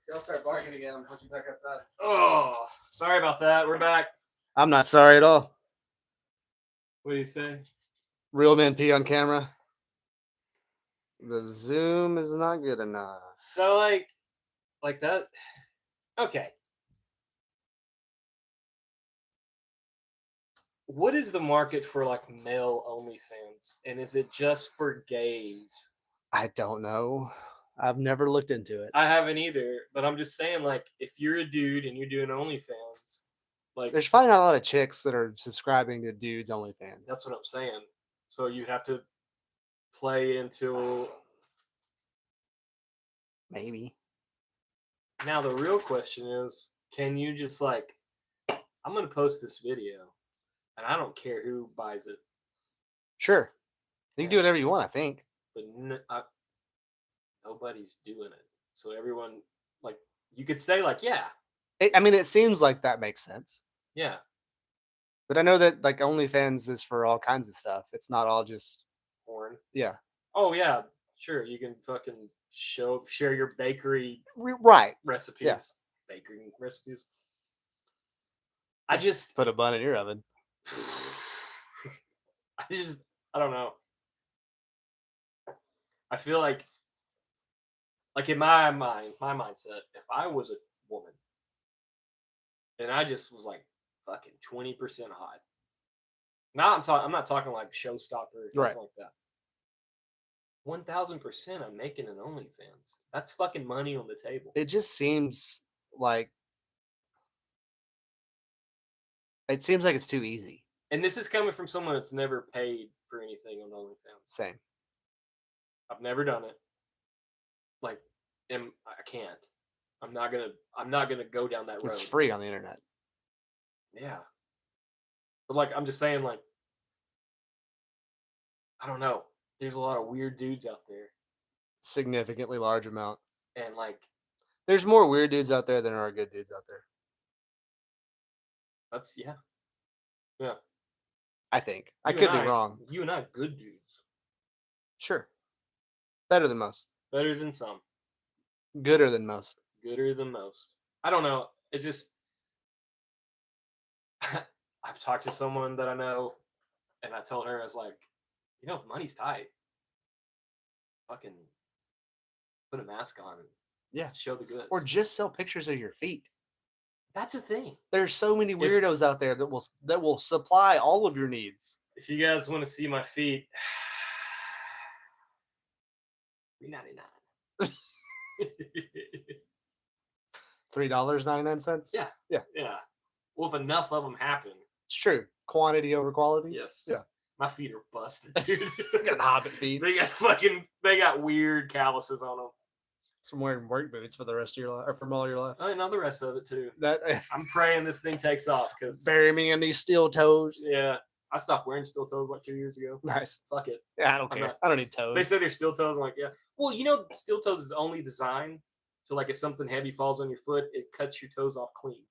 Y'all start barking again. I'm punching back outside. Oh, sorry about that. We're back. I'm not sorry at all. What do you say? Real men pee on camera. The zoom is not good enough. So like that. Okay. What is the market for like male OnlyFans, and is it just for gays? I don't know. I've never looked into it. I haven't either, but I'm just saying, like, if you're a dude and you're doing OnlyFans, like, There's probably not a lot of chicks that are subscribing to dudes OnlyFans. that's what I'm saying. So you have to play into. Maybe. Now the real question is, can you just like, I'm gonna post this video, and I don't care who buys it, Sure. You can do whatever you want, I think. but nobody's doing it. So everyone, like, you could say like, yeah, I mean, it seems like that makes sense. yeah, But I know that like OnlyFans is for all kinds of stuff. It's not all just porn. yeah. Oh yeah, sure. You can fucking share your bakery Right. recipes. Yeah. Baking recipes. I just Put a bun in your oven. I don't know. I feel like in my mind, my mindset, if I was a woman and I just was like fucking 20% hot. Now I'm not talking like showstopper or Right. anything like that. 1000% I'm making an OnlyFans. That's fucking money on the table. It just seems like it's too easy. And this is coming from someone that's never paid for anything on OnlyFans. Same. I've never done it. Like, I can't. I'm not gonna go down that road. It's free on the internet. Yeah. But like, I'm just saying, like, I don't know. There's a lot of weird dudes out there, Significantly large amount. and like, There's more weird dudes out there than there are good dudes out there. that's yeah. I think. I You could and be wrong. You and I, good dudes, Sure. Better than most. better than some, Gooder than most. gooder than most. I don't know. It just, I've talked to someone that I know, and I told her, I was like, You know, if money's tight, fucking put a mask on and Yeah. show the goods. Or just sell pictures of your feet. That's a thing. There's so many weirdos out there that will supply all of your needs. If you guys want to see my feet, $3.99. $3.99. Yeah. Yeah. Yeah. Well, if enough of them happen. It's true. Quantity over quality. Yes. Yeah. My feet are busted, dude. Got hobbit feet. They got weird calluses on them. It's from wearing work boots for the rest of your life, or for all your life. I know the rest of it too. That I'm praying this thing takes off because bury me in these steel toes. yeah, I stopped wearing steel toes like 2 years ago. Nice. Fuck it. Yeah, I don't care. I don't need toes. They say they're steel toes. I'm like, yeah. Well, you know, steel toes is only designed so like if something heavy falls on your foot, it cuts your toes off clean,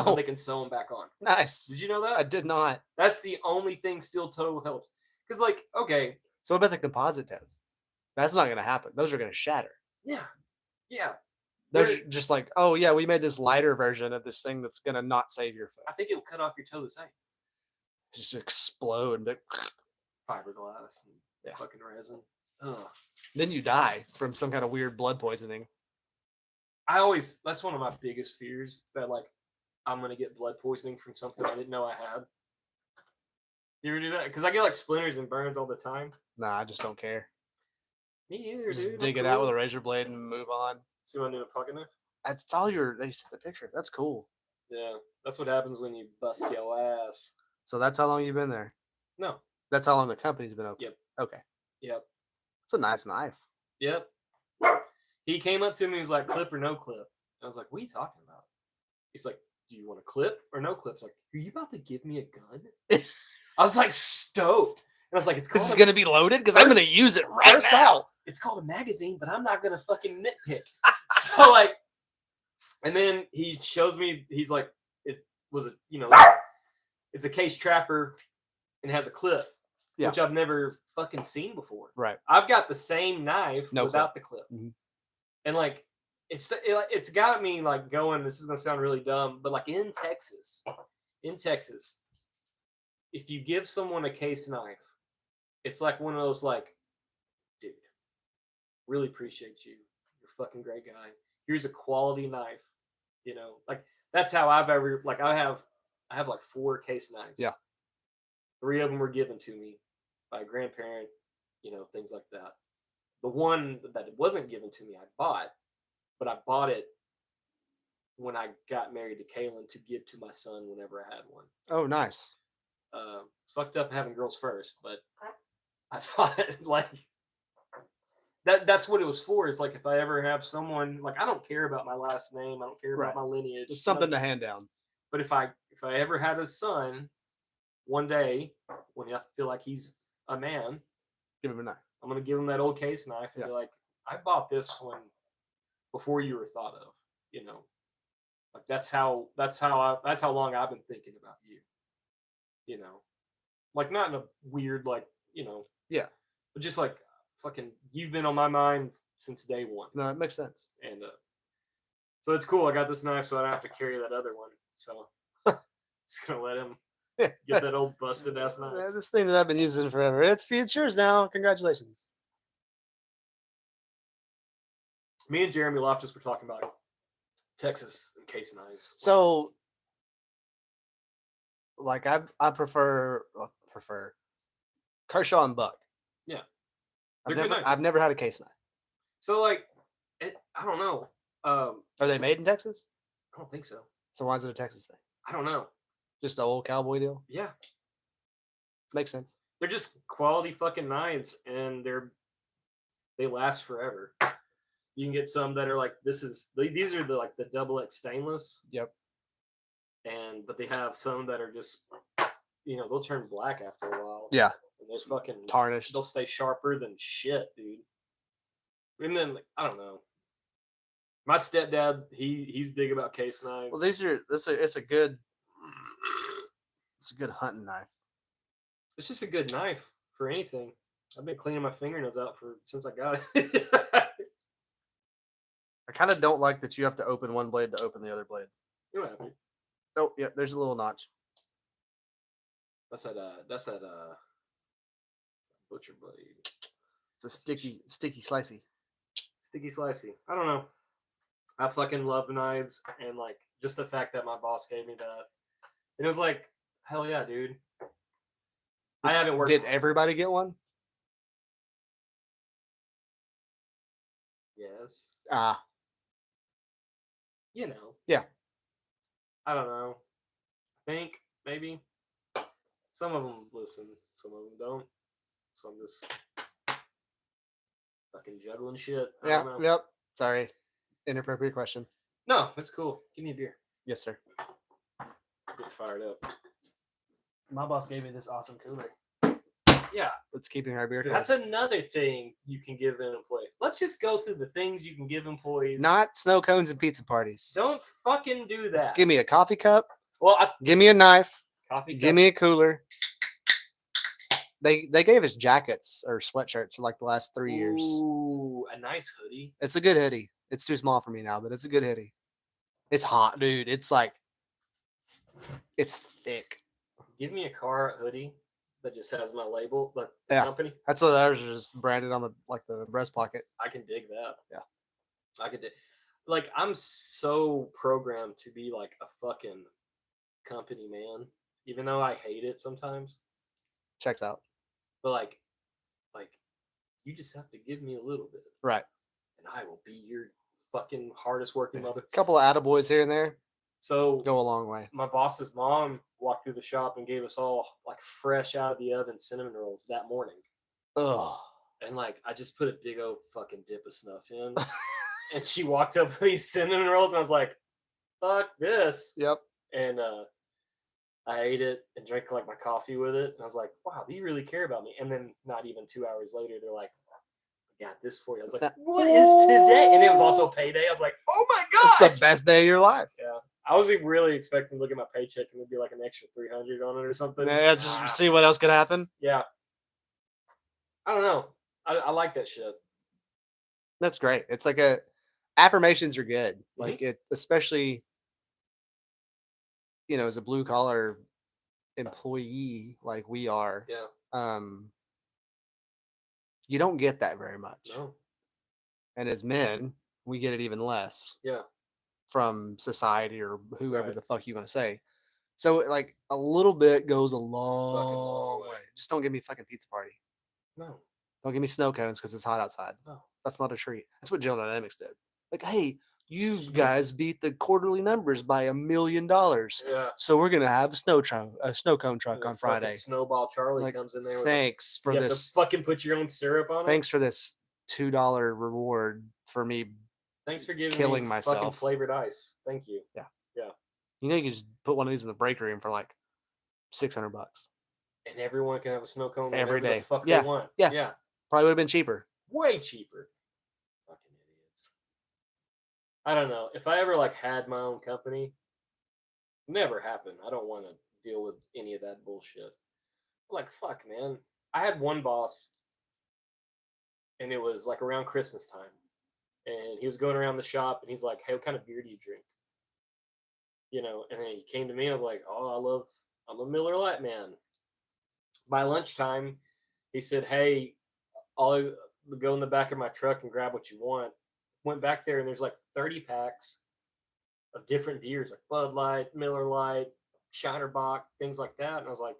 so they can sew them back on. Nice. Did you know that? I did not. That's the only thing steel toe helps. Because like, okay. So what about the composite toes? That's not gonna happen. Those are gonna shatter. Yeah. Yeah. They're just like, oh yeah, we made this lighter version of this thing that's gonna not save your foot. I think it'll cut off your toe the same. Just explode. Fiberglass and fucking resin. Ugh. Then you die from some kind of weird blood poisoning. That's one of my biggest fears, that like I'm gonna get blood poisoning from something I didn't know I had. You ever do that? Because I get like splinters and burns all the time. Nah, I just don't care. Me either, Just dude. dig it out with a razor blade and move on. See what I do with a pocket knife? That's all they sent the picture. That's cool. Yeah, that's what happens when you bust your ass. So that's how long you've been there? No. That's how long the company's been open? Yep. Okay. Yep. It's a nice knife. Yep. He came up to me, he's like, clip or no clip? I was like, what are you talking about? He's like, do you want a clip or no clip? He's like, are you about to give me a gun? I was like, stoked. And I was like, it's called this is going to be loaded? Because I'm going to use it right now. It's called a magazine, but I'm not going to fucking nitpick. So like, and then he shows me, he's like, it was a, it's a case trapper and has a clip, which I've never fucking seen before. Right. I've got the same knife without the clip. Mm-hmm. And like, it's got me like going, this is going to sound really dumb, but like in Texas, if you give someone a case knife, it's like one of those like, dude, really appreciate you. You're a fucking great guy. Here's a quality knife. Like that's how I've ever, like I have like 4 case knives. Yeah. 3 of them were given to me by a grandparent, things like that. The one that it wasn't given to me, I bought, but I bought it when I got married to Kaylin to give to my son whenever I had one. Oh, nice. It's fucked up having girls first, but I thought like that's what it was for. Is like if I ever have someone, like I don't care about my last name, I don't care about my lineage. It's something to hand down. But if I ever had a son, one day when I feel like he's a man, give him a knife. I'm gonna give him that old case knife and be like, I bought this one before you were thought of. Like that's how long I've been thinking about you. Like not in a weird like but just like fucking you've been on my mind since day one. No, it makes sense. And so it's cool. I got this knife, so I don't have to carry that other one. So just gonna let him get that old busted ass knife. Yeah, this thing that I've been using forever. It's yours now. Congratulations. Me and Jeremy Loftus were talking about Texas and case knives. So, like, I prefer Kershaw and Buck. Yeah, I've never had a case knife. So, like, I don't know. Are they made in Texas? I don't think so. So why is it a Texas thing? I don't know. Just an old cowboy deal? Yeah, makes sense. They're just quality fucking knives, and they last forever. You can get some that are like these are the double X stainless. Yep. But they have some that are just they'll turn black after a while. Yeah. And they're fucking tarnished. They'll stay sharper than shit, dude. And then I don't know. My stepdad, he's big about case knives. Well, it's a good hunting knife. It's just a good knife for anything. I've been cleaning my fingernails out since I got it. I kind of don't like that you have to open one blade to open the other blade. You're happy. Oh, yeah, there's a little notch. That's that Butcher blade. It's a sticky slicey. Sticky slicey. I don't know. I fucking love knives, and like just the fact that my boss gave me that, and it was like, hell yeah, dude. I haven't worked. Did everybody get one? Yes. Ah, You know. yeah. I don't know. I think maybe some of them listen, some of them don't. So I'm just fucking juggling shit. I Yeah. don't know. Yep. Sorry. Inappropriate question. No, it's cool. Give me a beer. Yes, sir. Get fired up. My boss gave me this awesome cooler. Yeah. It's keeping our beer cold. That's another thing you can give an employee. Let's just go through the things you can give employees. Not snow cones and pizza parties. Don't fucking do that. Give me a coffee cup. Well, give me a knife. Coffee cup. Give me a cooler. They gave us jackets or sweatshirts for like the last 3 years. Ooh, a nice hoodie. It's a good hoodie. It's too small for me now, but it's a good hoodie. It's hot, dude. It's like, it's thick. Give me a Carhartt hoodie that just has my label, like the Yeah. company. That's what ours is, just branded on the breast pocket. I can dig that. Yeah. I could dig. Like, I'm so programmed to be like a fucking company man, even though I hate it sometimes. Checks out. But like you just have to give me a little bit, Right. and I will be your fucking hardest working mother. A couple of attaboys here and there So go a long way. my boss's mom walked through the shop and gave us all like fresh out of the oven cinnamon rolls that morning. Ugh. And like I just put a big old fucking dip of snuff in. And she walked up with these cinnamon rolls, and I was like, fuck this. Yep. And I ate it and drank like my coffee with it. And I was like, wow, you really care about me. And then not even 2 hours later, they're like, I got this for you. I was like, what is today? And it was also payday. I was like, oh my gosh. It's the best day of your life. Yeah. I was really expecting to look at my paycheck and there'd be like an extra 300 on it or something. Yeah, just see what else could happen. Yeah. I don't know. I like that shit. That's great. It's like affirmations are good. Like it, especially, as a blue collar employee like we are. Yeah. You don't get that very much. No. And as men, we get it even less. Yeah. From society or whoever Right. the fuck you want to say. So like a little bit goes a long way. Just don't give me a fucking pizza party. No. Don't give me snow cones because it's hot outside. No. That's not a treat. That's what General Dynamics did. Like, hey, you guys beat the quarterly numbers by $1 million. Yeah. So we're gonna have a snow cone truck And on Friday. Snowball Charlie Like, comes in there. Thanks for you have this. to fucking put your own syrup on it. Thanks for this $2 reward for me. Thanks for giving killing me myself. fucking flavored ice. Thank you. Yeah. Yeah. You can just put one of these in the break room for like $600. And everyone can have a snow cone Every whenever day. the fuck Yeah. they want. Yeah. Yeah. Probably would have been cheaper. Way cheaper. Fucking idiots. I don't know. If I ever like had my own company, never happened. I don't want to deal with any of that bullshit. Like, fuck, man. I had one boss, and it was like around Christmas time. And he was going around the shop, and he's like, hey, what kind of beer do you drink? And then he came to me, and I was like, oh, I'm a Miller Lite man. By lunchtime, he said, hey, I'll go in the back of my truck and grab what you want. Went back there, and there's like 30 packs of different beers, like Bud Light, Miller Lite, Shiner Bock, things like that. And I was like,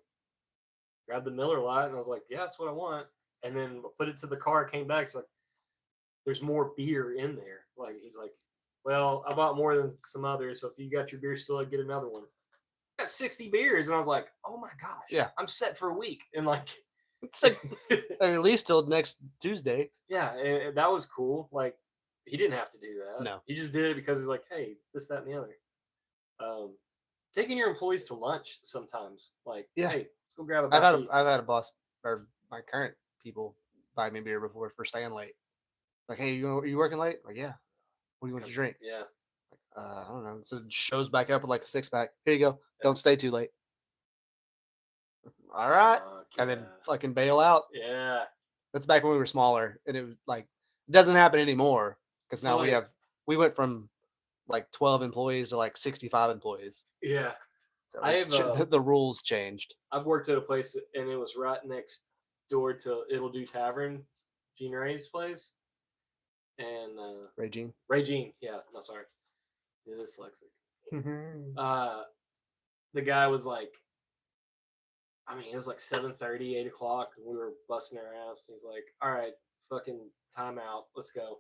grab the Miller Lite. And I was like, yeah, that's what I want. And then put it to the car, came back. It's like, there's more beer in there. Like, he's like, well, I bought more than some others. So if you got your beer still, I'd get another one. I got 60 beers. And I was like, oh my gosh. Yeah. I'm set for a week. And like, It's like at least till next Tuesday. Yeah. And that was cool. Like, he didn't have to do that. No. He just did it because he's like, hey, this, that, and the other. Taking your employees to lunch sometimes. Like, Yeah. hey, let's go grab a bite to eat. I've had a boss or my current people buy me beer before for staying late. Like, hey, you working late? Like, yeah. What do you want to drink? Yeah. I don't know. So it shows back up with like a 6-pack. Here you go. Don't stay too late. All right. And then fucking bail out. Yeah. That's back when we were smaller, and it was like it doesn't happen anymore because So, now like- we went from like 12 employees to like 65 employees. Yeah. So I have, the rules changed. I've worked at a place and it was right next door to It'll Do Tavern, Gene Ray's place, and Regine. Yeah, no, sorry, dyslexic. The guy was like, I mean, it was like 7:30, 8 o'clock, and we were busting our ass. And he's like, "All right, fucking time out, let's go."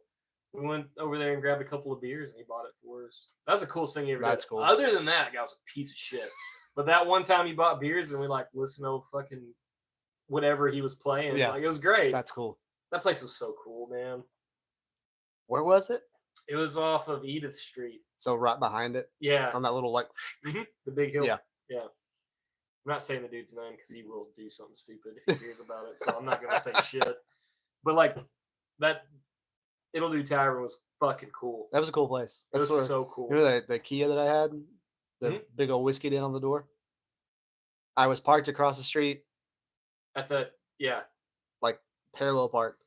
We went over there and grabbed a couple of beers, and he bought it for us. That's the coolest thing he ever did. That's cool. Other than that, guy was a piece of shit. But that one time he bought beers, and we like listened to fucking whatever he was playing. Yeah. Like, it was great. That's cool. That place was so cool, man. Where was it? It was off of Edith Street. So right behind it, Yeah, on that little like. the big hill. Yeah. Yeah. I'm not saying the dude's name because he will do something stupid if he hears about it. So I'm not gonna say shit. But like that, It'll Do Tavern was fucking cool. That was a cool place. It That's was so cool. You know the Kia that I had, the big old whiskey den on the door. I was parked across the street At the like parallel park,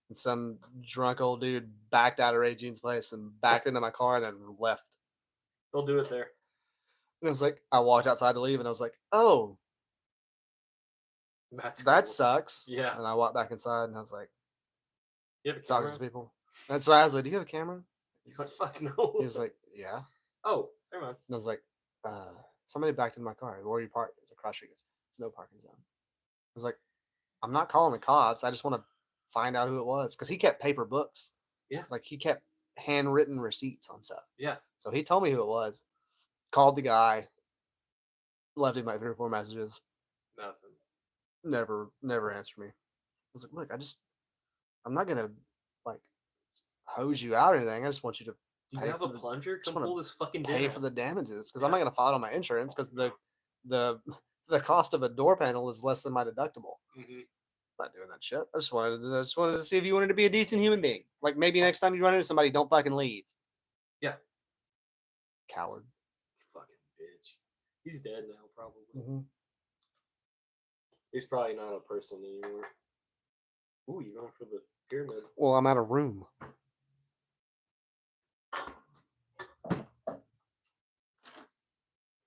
and some drunk old dude backed out of Regine's place and backed into my car and then left. they'll do it there. And I was like, I walked outside to leave, and I was like, oh, That's that cool. sucks. Yeah. And I walked back inside, and I was like, You have a talking camera? to people. That's why I was like, do you have a camera? He's like, fuck no. He was like, yeah. oh, never mind. And I was like, somebody backed into my car. Where are you parked? It's across the street. It's no parking zone. I was like, I'm not calling the cops. I just want to find out who it was. Because he kept paper books. Yeah. Like he kept handwritten receipts on stuff. Yeah. So he told me who it was. Called the guy. Left him like 3 or 4 messages. Nothing. Never answered me. I was like, look, I'm not going to like hose you out or anything. I just want you to Do you pay have a for the- plunger? just Come wanna pull this fucking pay dinner for out. the damages because Yeah. I'm not going to file it on my insurance because the cost of a door panel is less than my deductible. Mhm. I'm not doing that shit. I just wanted to see if you wanted to be a decent human being. Like maybe next time you run into somebody, don't fucking leave. Yeah. Coward. Fucking bitch. He's dead now, probably. Mm-hmm. He's probably not a person anymore. Ooh, you're going for the pyramid. Well, I'm out of room.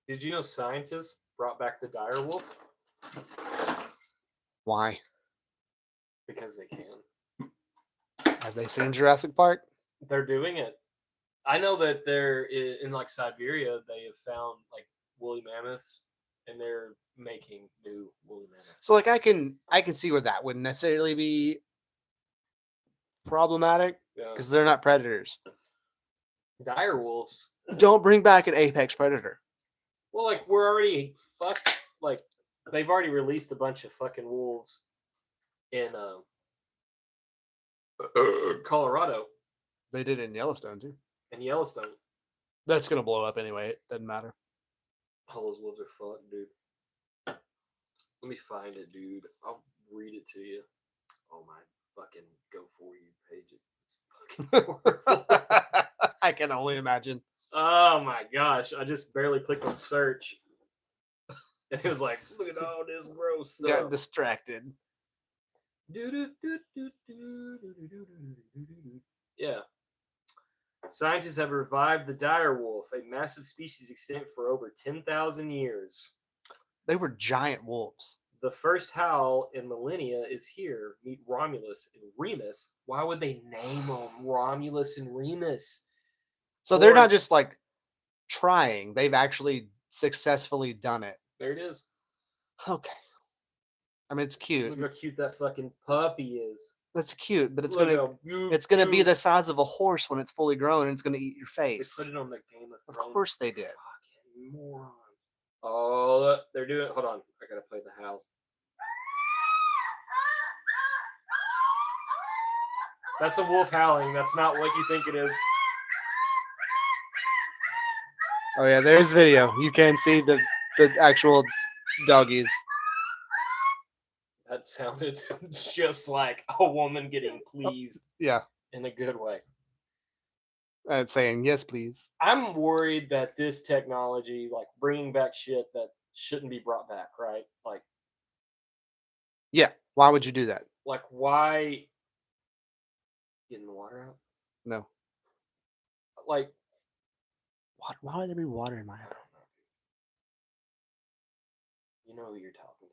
Did you know scientists brought back the dire wolf? Why? Because they can. Have they seen Jurassic Park? They're doing it. I know that they're in like Siberia. They have found like woolly mammoths, and they're making new woolly mammoths. So like I can see where that wouldn't necessarily be problematic Yeah. because they're not predators. Dire wolves. Don't bring back an apex predator. Well, like we're already fucked. Like they've already released a bunch of fucking wolves in Colorado They did it in Yellowstone too. and Yellowstone. That's gonna blow up anyway. It doesn't matter. All those wolves are fucked, dude. Let me find it, dude. I'll read it to you. Oh my fucking go for you page. It's fucking horrible. I can only imagine. Oh my gosh! I just barely clicked on search, and it was like, "Look at all this gross stuff." Got distracted. Yeah. Scientists have revived the dire wolf, a massive species extinct for over 10,000 years. They were giant wolves. The first howl in millennia is here. Meet Romulus and Remus. Why would they name them Romulus and Remus? So they're Or- not just like trying; they've actually successfully done it. There it is. Okay. I mean, it's cute. Look how cute that fucking puppy is. That's cute, but it's Look gonna how cute, it's gonna be cute. the size of a horse when it's fully grown, and it's gonna eat your They face. put it on the Game of Of Thrones. course they did. Fucking moron. Oh, look, they're doing. Hold on, I gotta play the howl. That's a wolf howling. That's not what you think it is. Oh yeah, there's video. You can see the actual doggies. That sounded just like a woman getting pleased Yeah, in a good way. and saying yes, please. I'm worried that this technology, like bringing back shit that shouldn't be brought back, right? Yeah, why would you do that? Like why getting the water out? No. Like, Why would there be water in my house? you know who you're talking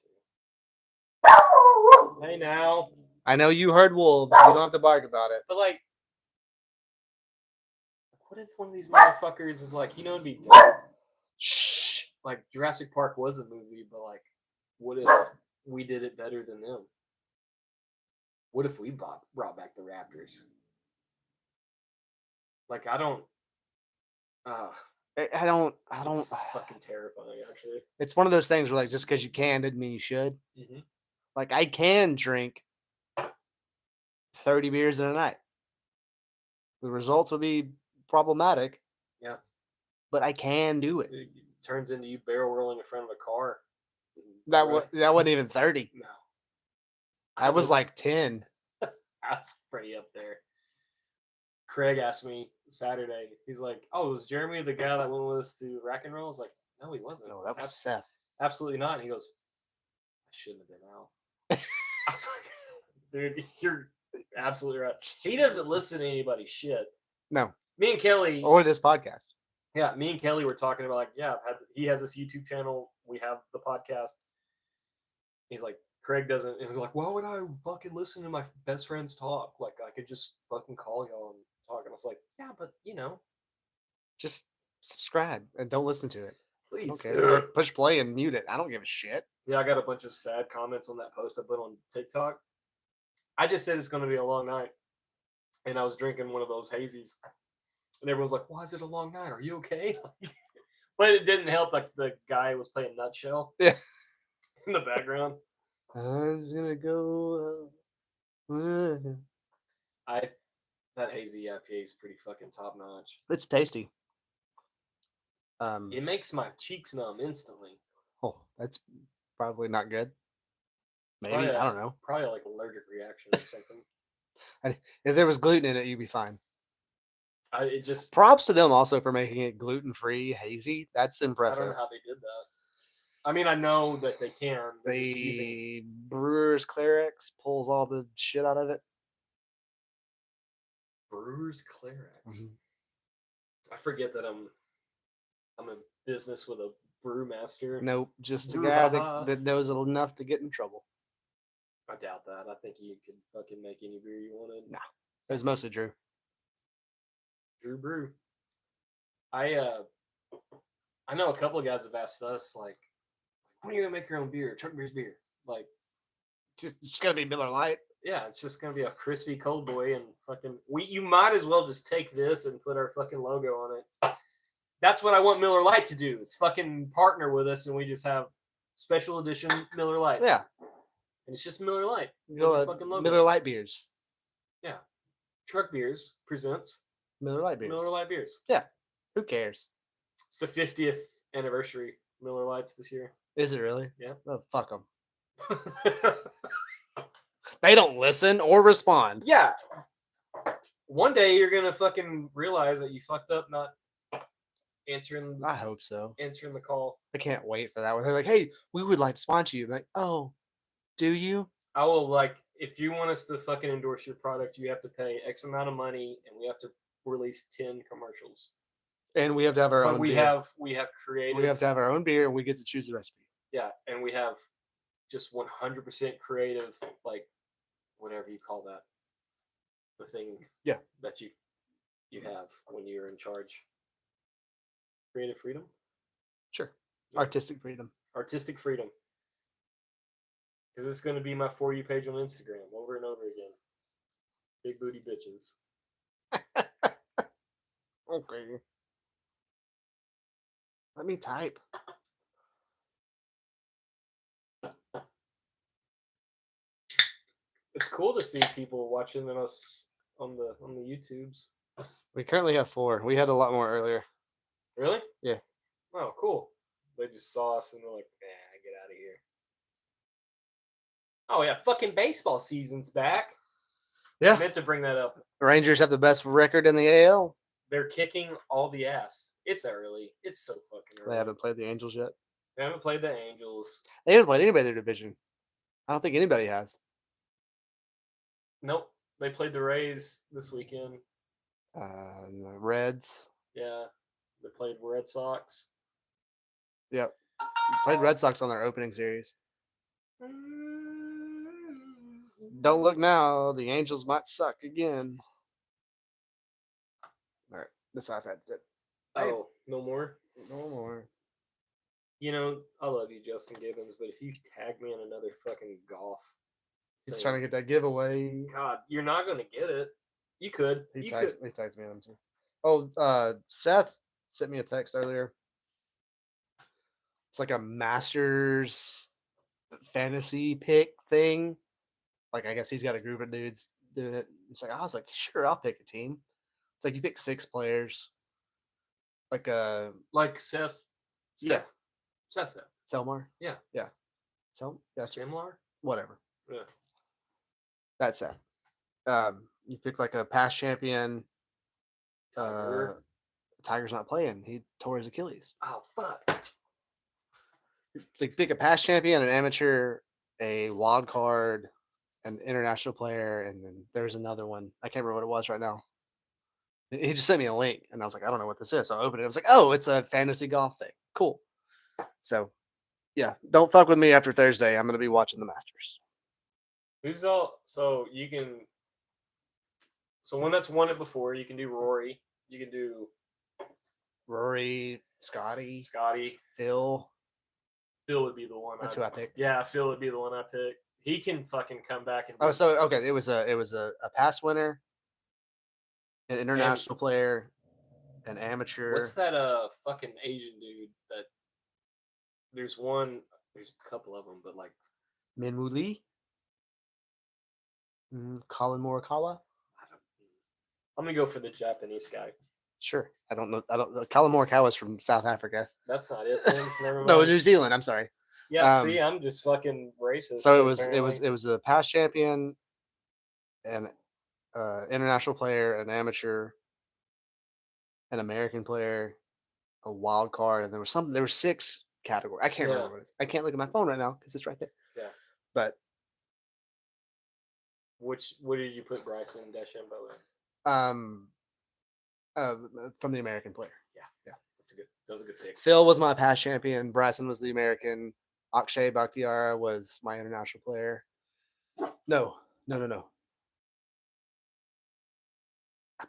Hey now. I know you heard wolves. You don't have to bark about it. But like, what if one of these motherfuckers is like, it'd be dope. Shh. Like Jurassic Park was a movie, but like, what if we did it better than them? What if we brought back the Raptors? Like, I don't. I don't. It's fucking terrifying, actually. It's one of those things where, like, just because you can doesn't mean you should. Mm-hmm. Like, I can drink 30 beers in a night. The results will be problematic. Yeah. But I can do it. It turns into you barrel rolling in front of a car. That wasn't even 30. No. I was like 10. That's pretty up there. Craig asked me Saturday. He's like, "Oh, was Jeremy the guy that went with us to Rack and Roll?" I was like, "No, he wasn't. No, that was Seth. Absolutely not." And he goes, "I shouldn't have been out." I was like, "Dude, you're absolutely right." He doesn't listen to anybody's shit. No. Me and Kelly, or this podcast. Yeah, me and Kelly were talking about he has this YouTube channel. We have the podcast. He's like, Craig doesn't, and we're like, why would I fucking listen to my best friends talk? Like, I could just fucking call y'all and talk. And I was like, yeah, but just subscribe and don't listen to it. Please. Okay. Push play and mute it. I don't give a shit. Yeah, I got a bunch of sad comments on that post I put on TikTok. I just said it's going to be a long night. And I was drinking one of those hazies. And everyone's like, why is it a long night? Are you okay? But it didn't help. Like, the guy was playing Nutshell. Yeah. In the background. I'm just going to go. That hazy IPA is pretty fucking top notch. It's tasty. It makes my cheeks numb instantly. Oh, that's probably not good. Maybe. Probably I don't know. Probably like allergic reaction or something. If there was gluten in it, you'd be fine. It just props to them also for making it gluten-free hazy. That's impressive. I don't know how they did that. I mean, I know that they can. The Brewers Clearx pulls all the shit out of it. Brewers Clearx. Mm-hmm. I forget that I'm a business with a brewmaster. Nope, just a guy that knows enough to get in trouble. I doubt that. I think you could fucking make any beer you wanted. Nah, it was mostly Drew. Drew Brew. I know a couple of guys have asked us, like, when are you gonna make your own beer? Truck Beer's beer. Like, it's gonna be Miller Lite. Yeah, it's just gonna be a crispy cold boy and fucking you might as well just take this and put our fucking logo on it. That's what I want Miller Lite to do, is fucking partner with us and we just have special edition Miller Lights. Yeah. And it's just Miller Lite. Miller Lite beers. Yeah. Truck Beers presents Miller Lite beers. Miller Lite beers. Yeah. Who cares? It's the 50th anniversary Miller Lights this year. Is it really? Yeah. Oh, fuck them. They don't listen or respond. Yeah. One day you're gonna fucking realize that you fucked up not answering. I hope so. Answering the call. I can't wait for that. Where they're like, "Hey, we would like to sponsor you." I'm like, oh, do you? I will, like, if you want us to fucking endorse your product, you have to pay X amount of money, and we have to release 10 commercials. And we have to have our own. We beer. have creative. We have to have our own beer, and we get to choose the recipe. Yeah, and we have just 100% creative, like, whatever you call that, the thing. Yeah. That you have when you're in charge. Creative freedom. Sure. Yeah. Artistic freedom. Artistic freedom. Because it's going to be my For You page on Instagram over and over again. Big booty bitches. Okay. Let me type. It's cool to see people watching us on the YouTubes. We currently have 4. We had a lot more earlier. Really? Yeah. Oh, cool. They just saw us and they're like, "Nah, get out of here." Oh yeah, fucking baseball season's back. Yeah. I meant to bring that up. Rangers have the best record in the AL. They're kicking all the ass. It's early. It's so fucking early. They haven't played the Angels yet. They haven't played the Angels. They haven't played anybody in their division. I don't think anybody has. Nope. They played the Rays this weekend. The Reds. Yeah. They played Red Sox. Yep. Played Red Sox on their opening series. Don't look now. The Angels might suck again. All right, this iPad did. Oh, no more. No more. You know, I love you, Justin Gibbons, but if you tag me on another fucking golf, He's trying to get that giveaway. God, you're not gonna get it. You could. He You tags could. me on him too. Oh, Seth sent me a text earlier. It's like a Masters fantasy pick thing. Like I guess he's got a group of dudes doing it. It's like I was like, sure, I'll pick a team. It's like you pick 6 players. Like Like Seth. yeah, Seth. Selmar. Yeah. That's Similar. whatever. Yeah. That's Seth. You pick like a past champion. Tiger. Tiger's not playing. He tore his Achilles. Oh fuck. Like pick a past champion, an amateur, a wild card, an international player, and then there's another one. I can't remember what it was right now. He just sent me a link, and I was like, I don't know what this is. So I opened it. I was like, oh, it's a fantasy golf thing. Cool. So, yeah, don't fuck with me after Thursday. I'm gonna be watching the Masters. Who's all? So you can. So one that's won it before, you can do Rory. You can do Rory, Scotty, Phil. Phil would be the one. That's who I picked. Yeah, Phil would be the one I picked. He can fucking come back and. Oh, so okay, it was a past winner, an international player, an amateur. What's that? Fucking Asian dude that. There's one. There's a couple of them, but like. Minwoo Lee. Colin Morikawa. I'm gonna go for the Japanese guy. Sure. I don't know. Colin Morikawa is from South Africa. That's not it. Then. Never mind. No, New Zealand. I'm sorry. Yeah. See, I'm just fucking racist. So it was a past champion, an international player, an amateur, an American player, a wild card, and there was something. There were 6 categories. I can't remember what it is. I can't look at my phone right now because it's right there. Yeah. But what did you put Bryson DeChambeau in? From the American player. Yeah. That was a good pick. Phil was my past champion. Bryson was the American. Akshay Bakhtiara was my international player. No. I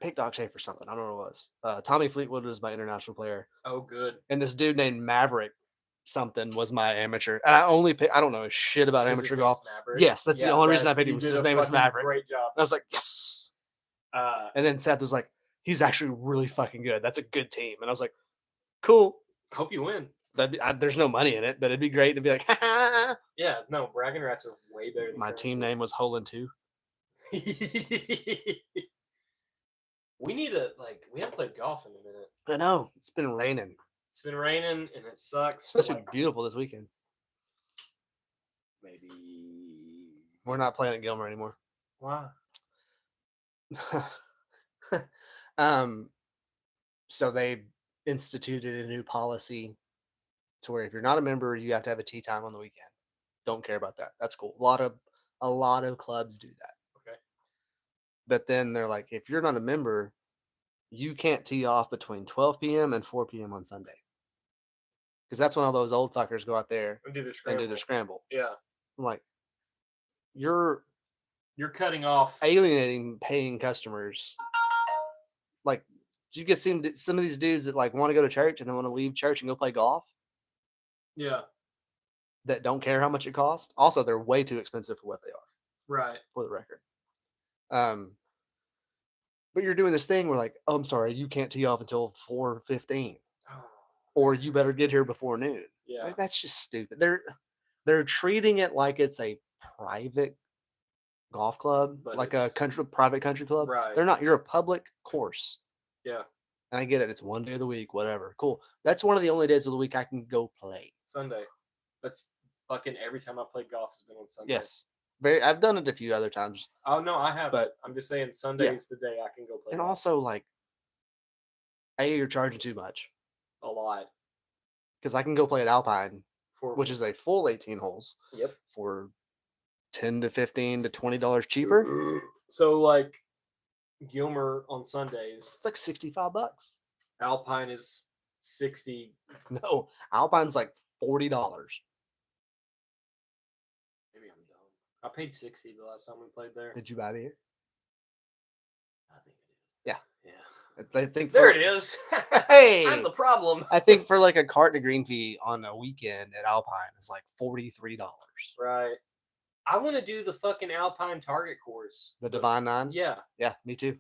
picked Akshay for something. I don't know what it was. Tommy Fleetwood was my international player. Oh, good. And this dude named Maverick something was my amateur. And I don't know shit about amateur golf. Yes, that's the only reason I picked him. His name was Maverick. Great job. And I was like, yes. And then Seth was like, he's actually really fucking good. That's a good team. And I was like, cool. Hope you win. There's no money in it, but it'd be great to be like, yeah, no, bragging rights are way better than my currency. team name was Holland 2. We need we haven't played golf in a minute. I know. It's been raining. It's been raining and it sucks. It's supposed to be beautiful this weekend. Maybe. We're not playing at Gilmer anymore. Why? So they instituted a new policy to where if you're not a member, you have to have a tee time on the weekend. Don't care about that. That's cool. A lot of clubs do that. Okay. But then they're like, if you're not a member, you can't tee off between 12 p.m. and 4 p.m. on Sunday. Because that's when all those old fuckers go out there and do their scramble. Yeah. I'm like, you're cutting off, alienating paying customers. Like, do you get some of these dudes that like want to go to church and then want to leave church and go play golf? Yeah. That don't care how much it costs. Also, they're way too expensive for what they are. Right. For the record. But you're doing this thing where like, oh, I'm sorry, you can't tee off until 4:15. Or you better get here before noon. Yeah. Like, that's just stupid. They're treating it like it's a private golf club, but like a private country club. Right. They're not. You're a public course. Yeah. And I get it. It's one day of the week, whatever. Cool. That's one of the only days of the week I can go play. Sunday. That's fucking every time I played golf has been on Sunday. Yes. I've done it a few other times. Oh no, I haven't. But I'm just saying Sunday is the day I can go play. And golf. also like, you're charging too much. A lot. Because I can go play at Alpine, which is a full 18 holes. Yep. For $10 to $15 to $20 cheaper. So like Gilmer on Sundays, it's like $65. Alpine is $60. No, Alpine's like $40. Maybe I'm dumb. I paid $60 the last time we played there. Did you buy beer? I think it is. Yeah. Yeah. I think There it is. Hey, I'm the problem. I think for like a cart to green tea on a weekend at Alpine is like $43. Right. I want to do the fucking Alpine Target course. The Divine Nine. Yeah. Yeah, me too.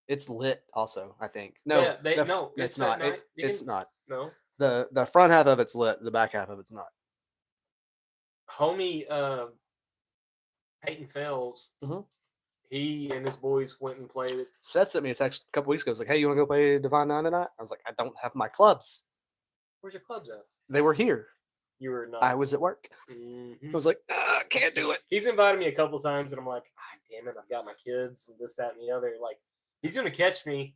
It's lit, also. I think. No, Yeah, no, it's at not. night. You It's can- not. No. The front half of it's lit. The back half of it's not. Homie, Peyton Fells, Mhm. he and his boys went and played it. Seth sent me a text a couple weeks ago. It was like, "Hey, you want to go play Divine Nine tonight?" I was like, "I don't have my clubs. Where's your clubs at? They were here. You were not. I was at work." Mhm. I was like, "Can't do it." He's invited me a couple times, and I'm like, ah, damn it, I've got my kids and this, that, and the other. Like, he's gonna catch me.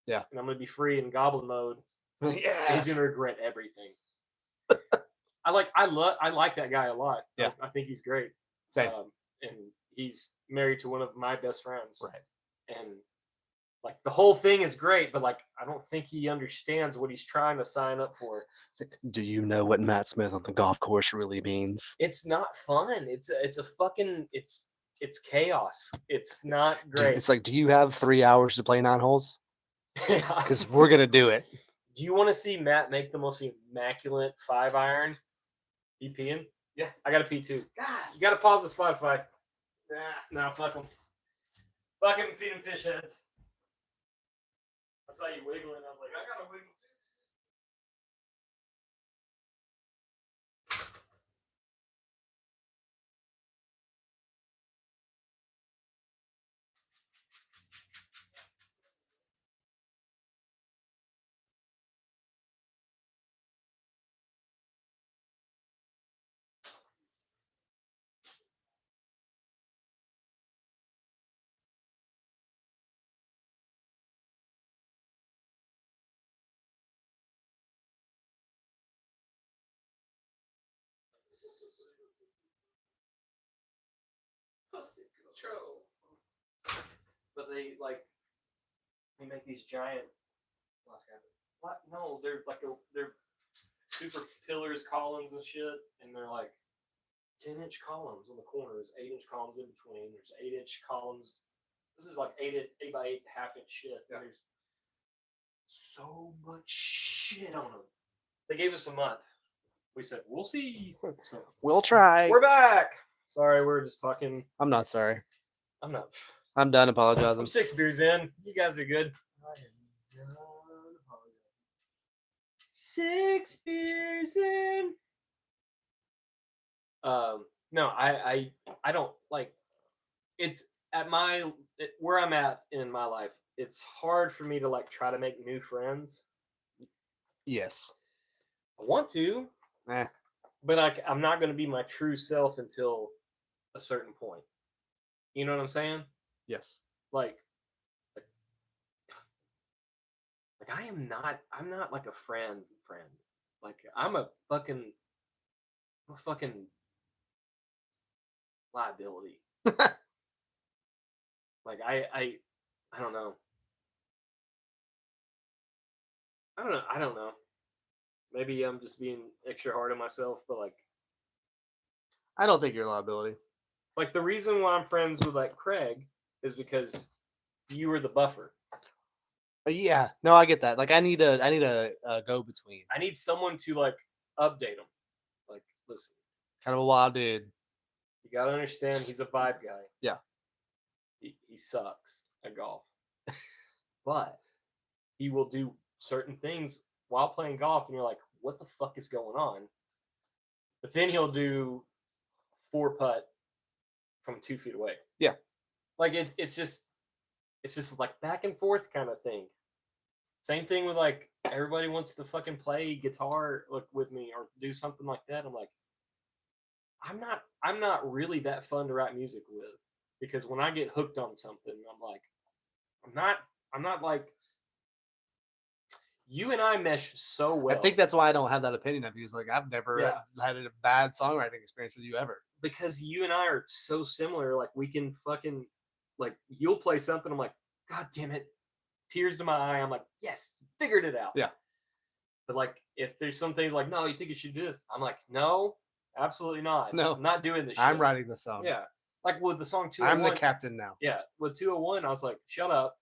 Yeah. And I'm gonna be free in goblin mode. Yeah. And he's gonna regret everything. I like that guy a lot. Yeah. I think he's great. Same. And he's married to one of my best friends. Right. And like the whole thing is great, but like I don't think he understands what he's trying to sign up for. Do you know what Matt Smith on the golf course really means? It's not fun. It's a fucking it's chaos. It's not Dude, great. it's like, do you have 3 hours to play 9 holes? Yeah. Because we're gonna do it. Do you want to see Matt make the most immaculate 5-iron? You peeing? Yeah, I gotta pee too. God, you gotta pause the Spotify. Nah, fuck them. Fuck him, feed him fish heads. I saw you wiggling. I was like, I gotta wiggle too. Control. But they make these giant. What? No, they're they're super pillars, columns, and shit, and they're like 10-inch columns on the corners, 8-inch columns in between. There's 8-inch columns. This is like 8 by 8 half-inch shit. Yeah. There's so much shit on them. They gave us a month. We said we'll see. So We'll try. we're back. Sorry, we're just talking. I'm not sorry. I'm not. I'm done I'm apologizing. 6 beers in. You guys are good. I am done apologizing. 6 beers in. No, I don't like. It's at where I'm at in my life. It's hard for me to like try to make new friends. Yes. I want to, but I'm not going to be my true self until a certain point. You know what I'm saying? Yes. Like I'm not like a friend. Like I'm a fucking liability. Like I don't know. I don't know. Maybe I'm just being extra hard on myself, but like I don't think you're a liability. Like the reason why I'm friends with like Craig is because you were the buffer. Yeah, no, I get that. Like I need a go between. I need someone to like update him. Like, listen, kind of a wild dude. You gotta understand, he's a vibe guy. Yeah, he sucks at golf, but he will do certain things while playing golf, and you're like, what the fuck is going on? But then he'll do 4-putt from 2 feet away. Yeah, like it's just like back and forth kind of thing. Same thing with like everybody wants to fucking play guitar like with me or do something like that. I'm like, I'm not really that fun to write music with, because when I get hooked on something, I'm like, I'm not like, you and I mesh so well. I think that's why I don't have that opinion of you. It's like I've never had a bad songwriting experience with you ever. Because you and I are so similar. Like we can fucking, like you'll play something, I'm like, God damn it, tears to my eye. I'm like, yes, figured it out. Yeah. But like if there's some things like, no, you think you should do this, I'm like, no, Absolutely not. No. I'm not doing this shit. I'm writing the song. Yeah. Like with the song 201. I'm the captain now. Yeah. With 201, I was like, shut up.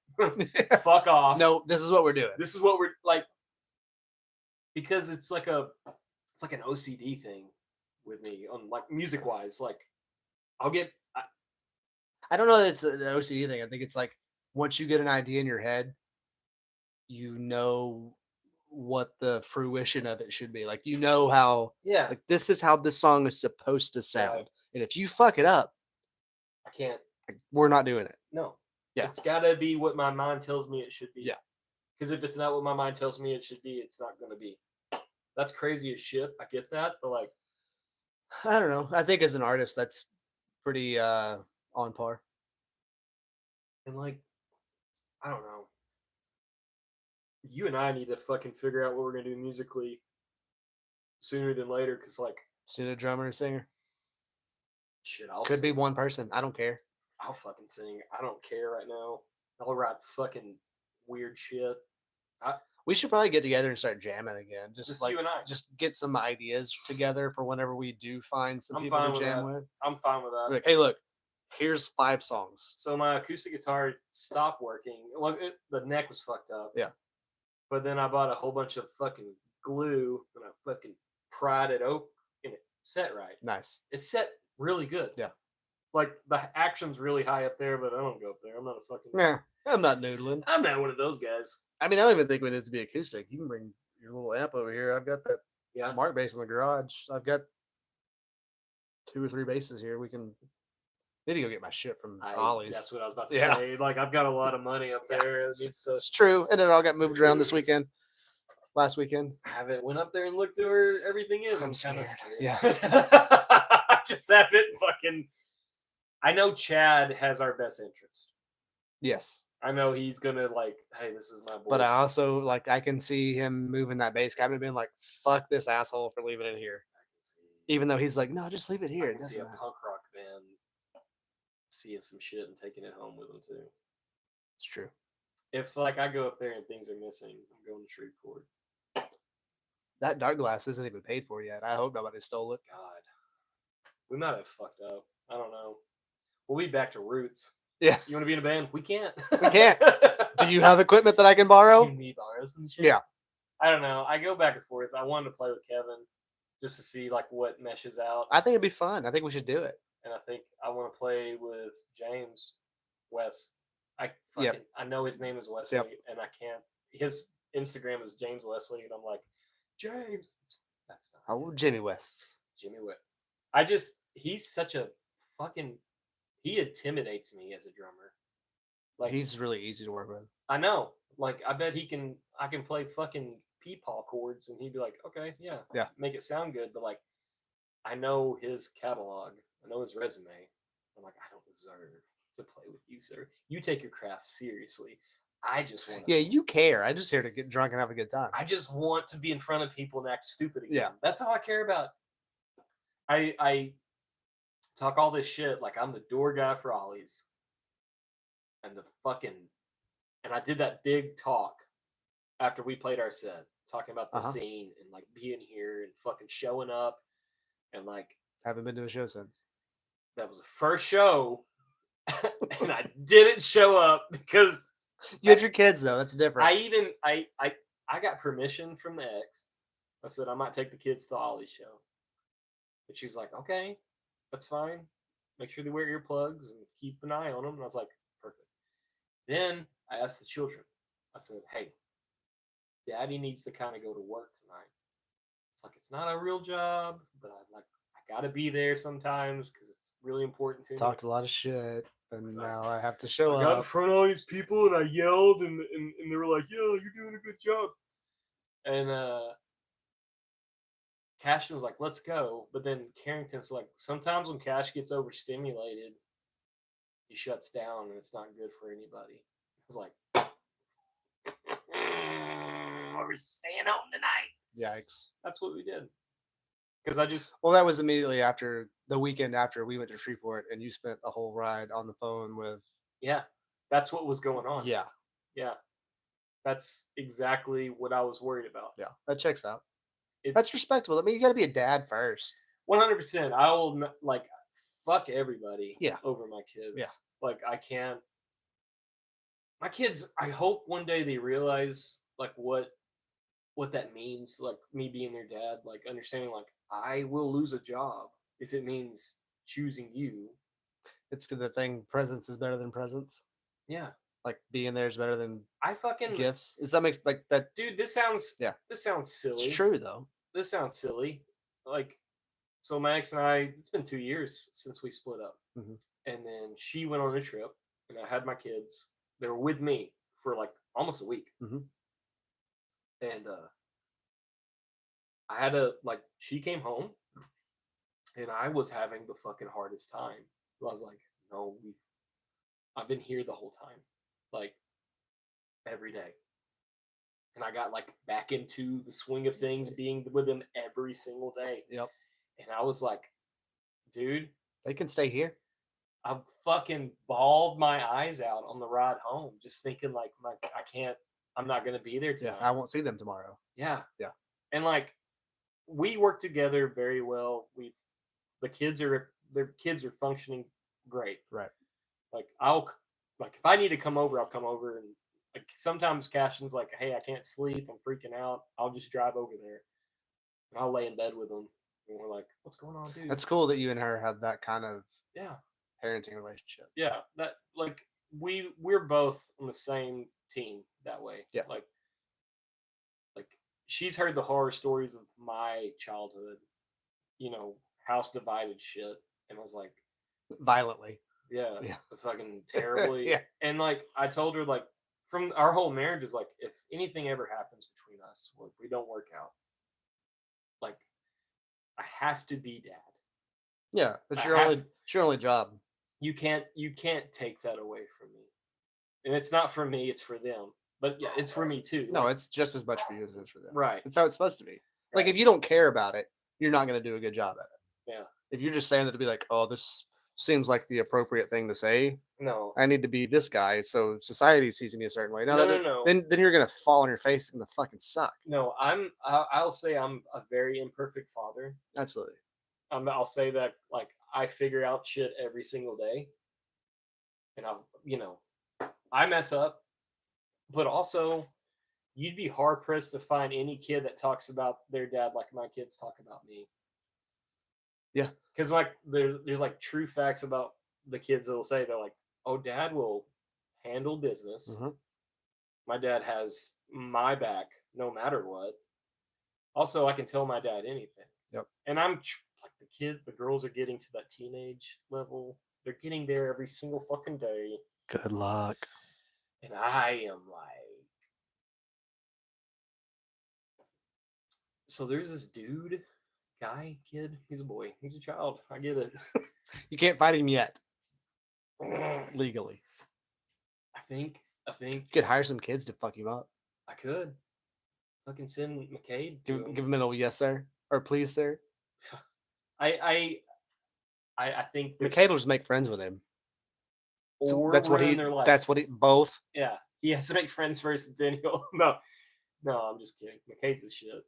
Fuck off. No, this is what we're doing. This is what we're like, because it's like an OCD thing with me on like music wise. Like I'll get, I don't know that it's the OCD thing. I think it's like once you get an idea in your head, you know what the fruition of it should be. Like you know how yeah, like this is how this song is supposed to sound. Right. And if you fuck it up, I can't. like, we're not doing it. No. Yeah. It's got to be what my mind tells me it should be. Yeah. Because if it's not what my mind tells me it should be, it's not going to be. That's crazy as shit. I get that, but like, I don't know. I think as an artist, that's pretty on par. and like, I don't know. You and I need to fucking figure out what we're gonna do musically sooner than later. Cause like, Seen a drummer or singer. shit, I'll Could be sing. one person. I don't care. I'll fucking sing. I don't care right now. I'll write fucking weird shit. We should probably get together and start jamming again. Just like you and I. just get some ideas together for whenever we do find some I'm people fine to with jam that. with. I'm fine with that. Like, hey, look, here's 5 songs. So my acoustic guitar stopped working. Well, the neck was fucked up. Yeah. But then I bought a whole bunch of fucking glue and I fucking pried it open and it set right. Nice. It's set really good. Yeah. Like the action's really high up there, but I don't go up there. I'm not a fucking. Yeah, I'm not noodling. I'm not one of those guys. I mean, I don't even think it needs to be acoustic. You can bring your little amp over here. I've got that Yeah. Mark bass in the garage. I've got 2 or 3 basses here. We can need to go get my shit from Ollie's. That's what I was about to Yeah. say. Like I've got a lot of money up there. It needs to. It's true, and it all got moved around this weekend. Last weekend. I haven't went up there and looked where everything is. I'm kind of scared. scared. Yeah. I just haven't fucking. I know Chad has our best interest. Yes. I know he's gonna like, hey, this is my boy. But I also like I can see him moving that bass cabinet, being like, "Fuck this asshole for leaving it here," even though he's like, "No, just leave it here." I It can see doesn't a matter. punk rock band seeing some shit and taking it home with them too. It's true. If like I go up there and things are missing, I'm going to Shreveport. That dark glass isn't even paid for yet. I hope nobody stole it. God, we might have fucked up. I don't know. We'll be back to roots. Yeah. You want to be in a band? We can't. We can't. Do you have equipment that I can borrow? You need borrows and shit? Yeah. I don't know. I go back and forth. I wanted to play with Kevin just to see like what meshes out. I think it'd be fun. I think we should do it. And I think I want to play with James West. Yep. I know his name is Wesley, Yep. and I can't. His Instagram is James Wesley, and I'm like, James. That's not How old Jimmy West's? Jimmy West. He's such a fucking. He intimidates me as a drummer. Like He's really easy to work with. I know. Like I bet I can play fucking peepaw chords, and he'd be like, okay, yeah, Yeah. make it sound good. But like, I know his catalog. I know his resume. I'm like, I don't deserve to play with you, sir. You take your craft seriously. I just want to. Yeah, you care. I'm just here to get drunk and have a good time. I just want to be in front of people and act stupid again. Yeah. That's all I care about. I talk all this shit like I'm the door guy for Ollie's. And I did that big talk after we played our set, talking about the scene and like being here and fucking showing up. And like Haven't been to a show since. that was the first show. And I didn't show up because You had your kids though. That's different. I got permission from the ex. I said I might take the kids to the Ollie show. And she's like, okay, that's fine. Make sure they wear earplugs and keep an eye on them. And I was like, perfect. Then I asked the children. I said, hey, Daddy needs to kind of go to work tonight. It's like it's not a real job, but I gotta be there sometimes because it's really important to me. Talked a lot of shit, and now I have to show I got in up. front of all these people and I yelled and they were like, yeah, you're doing a good job. And Cashton was like, let's go. But then Carrington's like, sometimes when Cash gets overstimulated, he shuts down and it's not good for anybody. I was like, are we staying home tonight? Yikes. That's what we did. Because Well, that was immediately after the weekend after we went to Shreveport, and you spent the whole ride on the phone with. yeah, that's what was going on. Yeah. Yeah. That's exactly what I was worried about. Yeah. That checks out. It's, That's respectable. I mean, you got to be a dad first. 100%. I will like fuck everybody Yeah. over my kids. Like I can't. My kids. I hope one day they realize like what that means. Like me being their dad. Like understanding like I will lose a job if it means choosing you. It's the thing. Presence is better than presence. Yeah. Like being there is better than I fucking gifts. Does that make like that? dude. This sounds. Yeah. This sounds It's silly. true though. This sounds silly. Like, so my ex and I. It's been 2 years since we split up, and then she went on a trip, and I had my kids. They were with me for like almost a week, and I had to like. She came home, and I was having the fucking hardest time. I was like, no, I've been here the whole time, like every day. And I got like back into the swing of things, being with them every single day. Yep. And I was like, dude, they can stay here. I fucking bawled my eyes out on the ride home, just thinking like, I can't, I'm not gonna be there tonight. Yeah, I won't see them tomorrow. Yeah. Yeah. And like, we work together very well. Their kids are functioning great. Right. Like if I need to come over, I'll come over. And like sometimes Cashin's like, hey, I can't sleep, I'm freaking out. I'll just drive over there and I'll lay in bed with them. And we're like, what's going on, dude? That's cool that you and her have that kind of parenting relationship. Yeah, that like we're both on the same team that way. Yeah. Like she's heard the horror stories of my childhood, house divided shit. And I was like, violently. Yeah. Fucking terribly. Yeah. And like I told her, like, from our whole marriage is like, if anything ever happens between us, or if we don't work out, like I have to be dad. Yeah, that's your only job. You can't take that away from me. And it's not for me, it's for them. But yeah, it's for me too. No, it's just as much for you as it is for them. Right. That's how it's supposed to be. Right. Like if you don't care about it, you're not going to do a good job at it. Yeah. If you're just saying that to be like, oh, this seems like the appropriate thing to say. No. I need to be this guy, so society sees me a certain way. No. Then you're gonna fall on your face and gonna fucking suck. No, I'll say I'm a very imperfect father. Absolutely. I'll say that like I figure out shit every single day, and I mess up, but also you'd be hard pressed to find any kid that talks about their dad like my kids talk about me. Yeah, because like there's like true facts about the kids that'll say, they're like, oh, dad will handle business. My dad has my back no matter what. Also, I can tell my dad anything. Yep. And I'm like the girls are getting to that teenage level. They're getting there every single fucking day. Good luck. And I am like, so there's this kid, he's a boy, he's a child. I get it. You can't fight him yet. Legally. I think you could hire some kids to fuck him up. I could. Fucking send McCade to give him an old yes sir or please sir. I think McCade will just make friends with him. Or that's what he. That's what he. Both. Yeah, he has to make friends first. Then he'll no. I'm just kidding. McCade's a shit.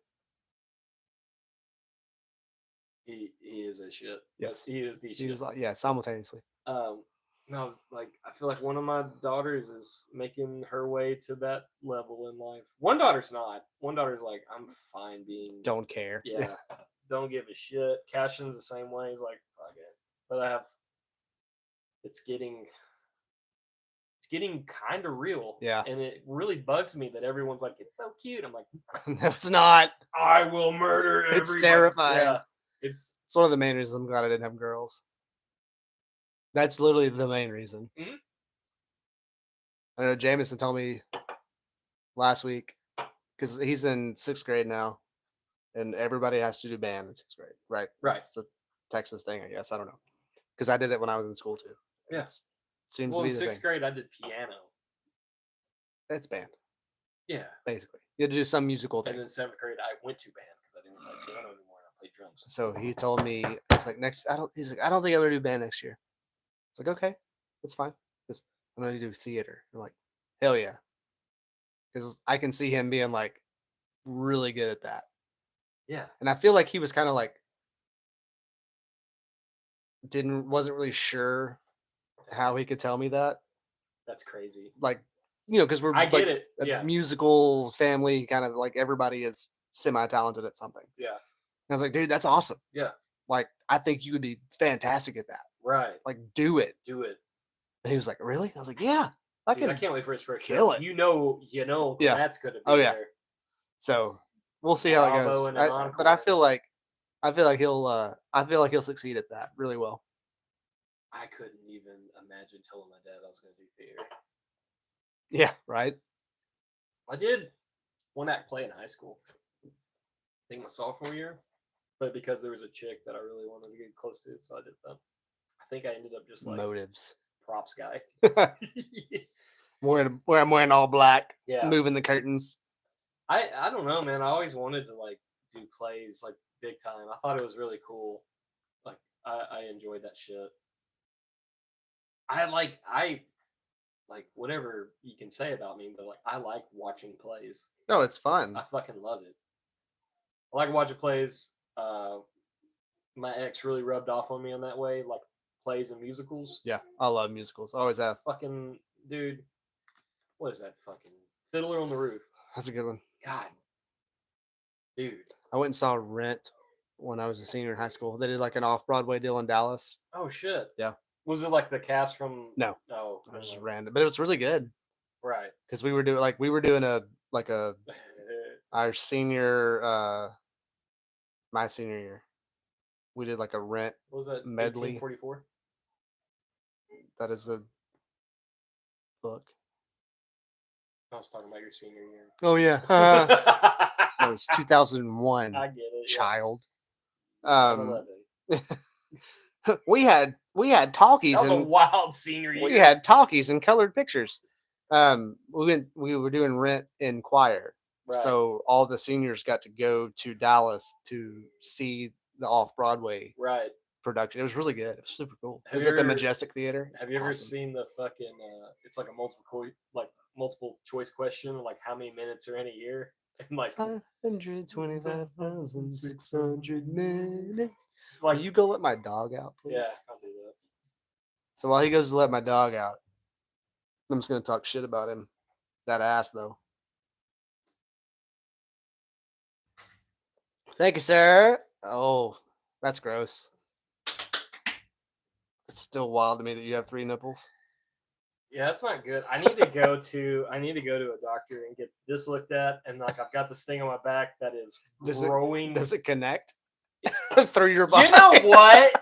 He is a shit. Yes, he is the shit. Simultaneously. No, like I feel like one of my daughters is making her way to that level in life. One daughter's not. One daughter's like, I'm fine being. Don't care. Yeah, don't give a shit. Cashin's the same way. He's like, fuck it. But it's getting kind of real. Yeah, and it really bugs me that everyone's like, it's so cute. I'm like, no, it's not. I will murder everybody. It's terrifying. Yeah, it's one of the main reasons I'm glad I didn't have girls. That's literally the main reason. Mm-hmm. I know Jameson told me last week, because he's in 6th grade now, and everybody has to do band in 6th grade, right? Right. It's a Texas thing, I guess. I don't know, because I did it when I was in school too. Yes. Yeah. Seems to be in 6th grade, I did piano. That's band. Yeah. Basically, you had to do some musical thing. And then 7th grade, I went to band because I didn't play piano anymore. I played drums. So he told me, he's like, he's like, I don't think I'm gonna do band next year. It's like, okay, that's fine. Because I'm going to do theater. I'm like, hell yeah. Because I can see him being like really good at that. Yeah. And I feel like he was kind of like wasn't really sure how he could tell me that. That's crazy. Like, because we're I get like it. a Yeah. musical family, kind of like everybody is semi-talented at something. Yeah. And I was like, dude, that's awesome. Yeah. Like, I think you would be fantastic at that. Right. Like, do it. Do it. And he was like, really? I was like, yeah, I Dude, can. I can't wait for his first kill show. it. You know, Yeah. that's gonna be Oh, yeah. there. So we'll see how it Bravo goes. and an But I encore. feel like he'll succeed at that really well. I couldn't even imagine telling my dad I was gonna do theater. Yeah, right. I did one act play in high school. I think my sophomore year, but because there was a chick that I really wanted to get close to, so I did that. I think I ended up just like Motives. props guy. Where I'm wearing all black, Yeah. moving the curtains. I don't know, man. I always wanted to like do plays like big time. I thought it was really cool. Like I enjoyed that shit. I like whatever you can say about me, but like I like watching plays. No, it's fun. I fucking love it. I like watching plays. My ex really rubbed off on me in that way, like plays and musicals. Yeah, I love musicals. I always have. Fucking dude, what is that fucking Fiddler on the Roof? That's a good one. God, dude. I went and saw Rent when I was a senior in high school. They did like an off-Broadway deal in Dallas. Oh shit. Yeah. Was it like the cast from? No. No. It was just random, but it was really good Right. because we were doing our senior my senior year. We did like a Rent What was that medley. 1844? That is a book. I was talking about your senior year. Oh yeah. I It was 2001. get it. Child. Yeah. 11. we had talkies That was a and wild senior year. we had talkies and colored pictures. We were doing Rent in choir. Right. So all the seniors got to go to Dallas to see the off-Broadway Right. production. It was really good. It was super cool. It Have was you at the ever- Majestic Theater. It was Have you ever awesome. seen the fucking? It's like a multiple choice question, like how many minutes are in a year, and like 525,600 minutes. like Will you go let my dog out, please? yeah, I'll do that. So while he goes to let my dog out, I'm just gonna talk shit about him. That ass though. Thank you, sir. Oh, that's gross. It's still wild to me that you have 3 nipples. Yeah, that's not good. I need to go to a doctor and get this looked at, and like I've got this thing on my back that is growing. Does it connect through your body? You know what?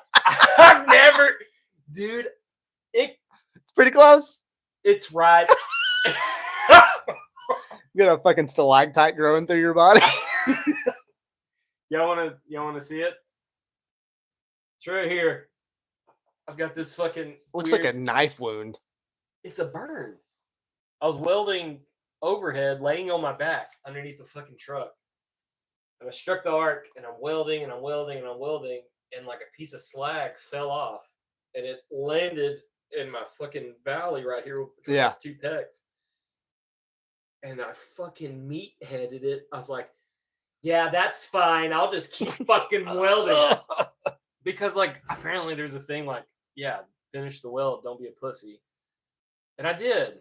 I've never, dude. It's pretty close. It's right. You got a fucking stalactite growing through your body. Y'all wanna see it? It's right here. I've got this fucking Looks weird, like a knife wound. It's a burn. I was welding overhead, laying on my back underneath the fucking truck, and I struck the arc, and I'm welding, and I'm welding, and I'm welding, and like a piece of slag fell off, and it landed in my fucking valley right here between Yeah. my 2 pecs, and I fucking meat-headed it. I was like, yeah, that's fine. I'll just keep fucking welding. Because, like, apparently there's a thing like, yeah, finish the weld, don't be a pussy. And I did.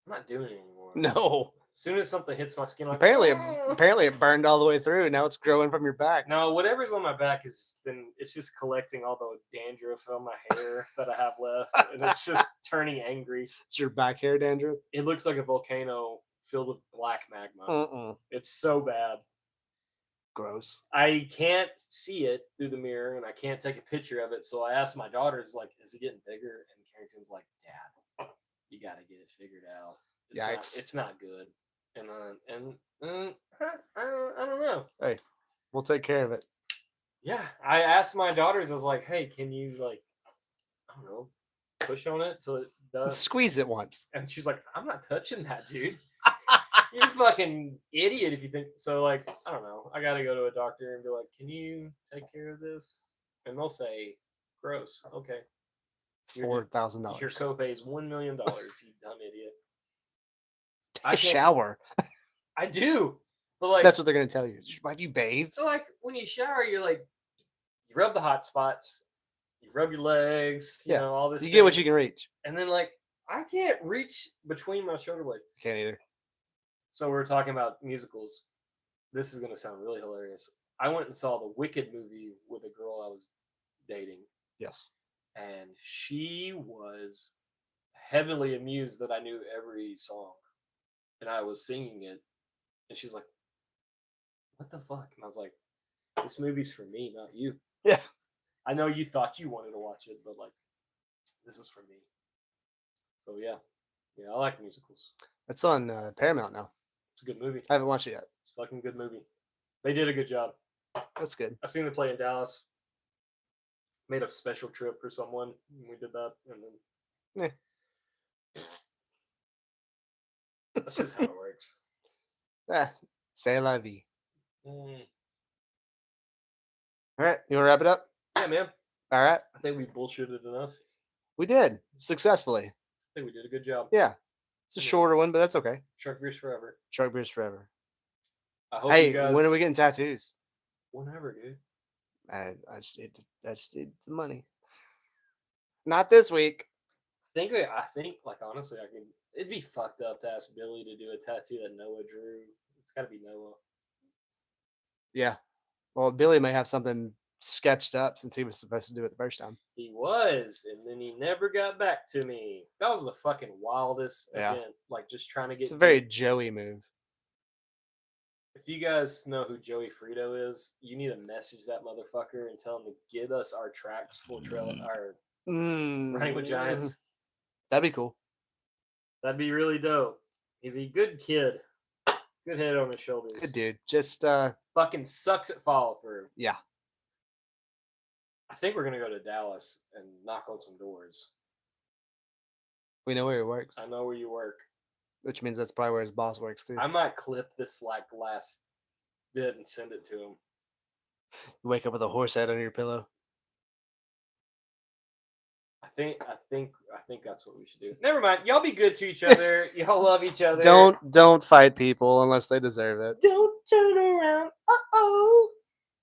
I'm not doing it anymore. No. As soon as something hits my skin, like, Apparently "Oh." it burned all the way through. Now it's growing from your back. No, whatever's on my back it's just collecting all the dandruff on my hair that I have left. And it's just turning angry. It's your back hair dandruff. It looks like a volcano filled with black magma. It's so bad. Gross. I can't see it through the mirror and I can't take a picture of it. So I asked my daughters, like, is it getting bigger? And Carrington's like, Dad, you got to get it figured out. Yikes. It's not good. And I don't know. Hey, we'll take care of it. Yeah. I asked my daughters, I was like, hey, can you, like, I don't know, push on it till it does? Squeeze it once. And she's like, I'm not touching that, dude. You're a fucking idiot if you think so. Like, I don't know. I got to go to a doctor and be like, can you take care of this? And they'll say, gross. Okay. $4,000. Your copay is $1 million, you dumb idiot. Take a shower. I do. But like, That's what they're going to tell you. Have you bathed? so like when you shower, you're like, you rub the hot spots, you rub your legs, you Yeah. know, all this. You get what thing. you can reach. And then like I can't reach between my shoulder blades. Can't either. So we're talking about musicals. This is gonna sound really hilarious. I went and saw the Wicked movie with a girl I was dating, Yes. and she was heavily amused that I knew every song, and I was singing it, and she's like, "What the fuck?" And I was like, "This movie's for me, not you. Yeah. I know you thought you wanted to watch it, but like, this is for me." So yeah, I like musicals. It's on Paramount now. It's a good movie. I haven't watched it yet. It's a fucking good movie. They did a good job. That's good. I've seen them play in Dallas. Made a special trip for someone. And we did that, and then that's just how it works. C'est la vie. Mm. All right. You want to wrap it up? Yeah, man. All right. I think we bullshitted enough. We did successfully. I think we did a good job. Yeah. It's a shorter one, but that's okay. Truck beers forever. Truck beers forever. I hope Hey, you guys. when are we getting tattoos? Whenever, dude. I just need the money. Not this week. I think, like honestly, I can. It'd be fucked up to ask Billy to do a tattoo that Noah drew. It's got to be Noah. Yeah. Well, Billy may have something sketched up since he was supposed to do it the first time. He was, and then he never got back to me. That was the fucking wildest Yeah. event. Like just trying to get. It's a very Joey move. If you guys know who Joey Frito is, you need to message that motherfucker and tell him to get us our tracks for our Running with Giants. That'd be cool. That'd be really dope. He's a good kid. Good head on his shoulders. Good dude. Just Fucking sucks at follow through. Yeah. I think we're gonna go to Dallas and knock on some doors. We know where he works. I know where you work. Which means that's probably where his boss works too. I might clip this like last bit and send it to him. You wake up with a horse head on your pillow. I think that's what we should do. Never mind. Y'all be good to each other. Y'all love each other. Don't fight people unless they deserve it. Don't turn around. Uh-oh.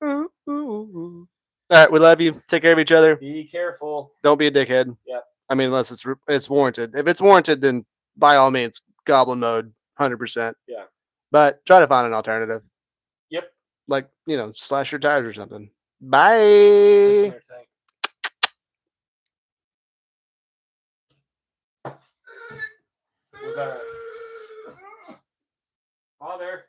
All right, we love you. Take care of each other. Be careful. Don't be a dickhead. Yep. I mean, unless it's warranted. If it's warranted, then by all means, goblin mode, 100%. Yeah. But try to find an alternative. Yep. Like, slash your tires or something. Bye. Listener tank. Was that Father?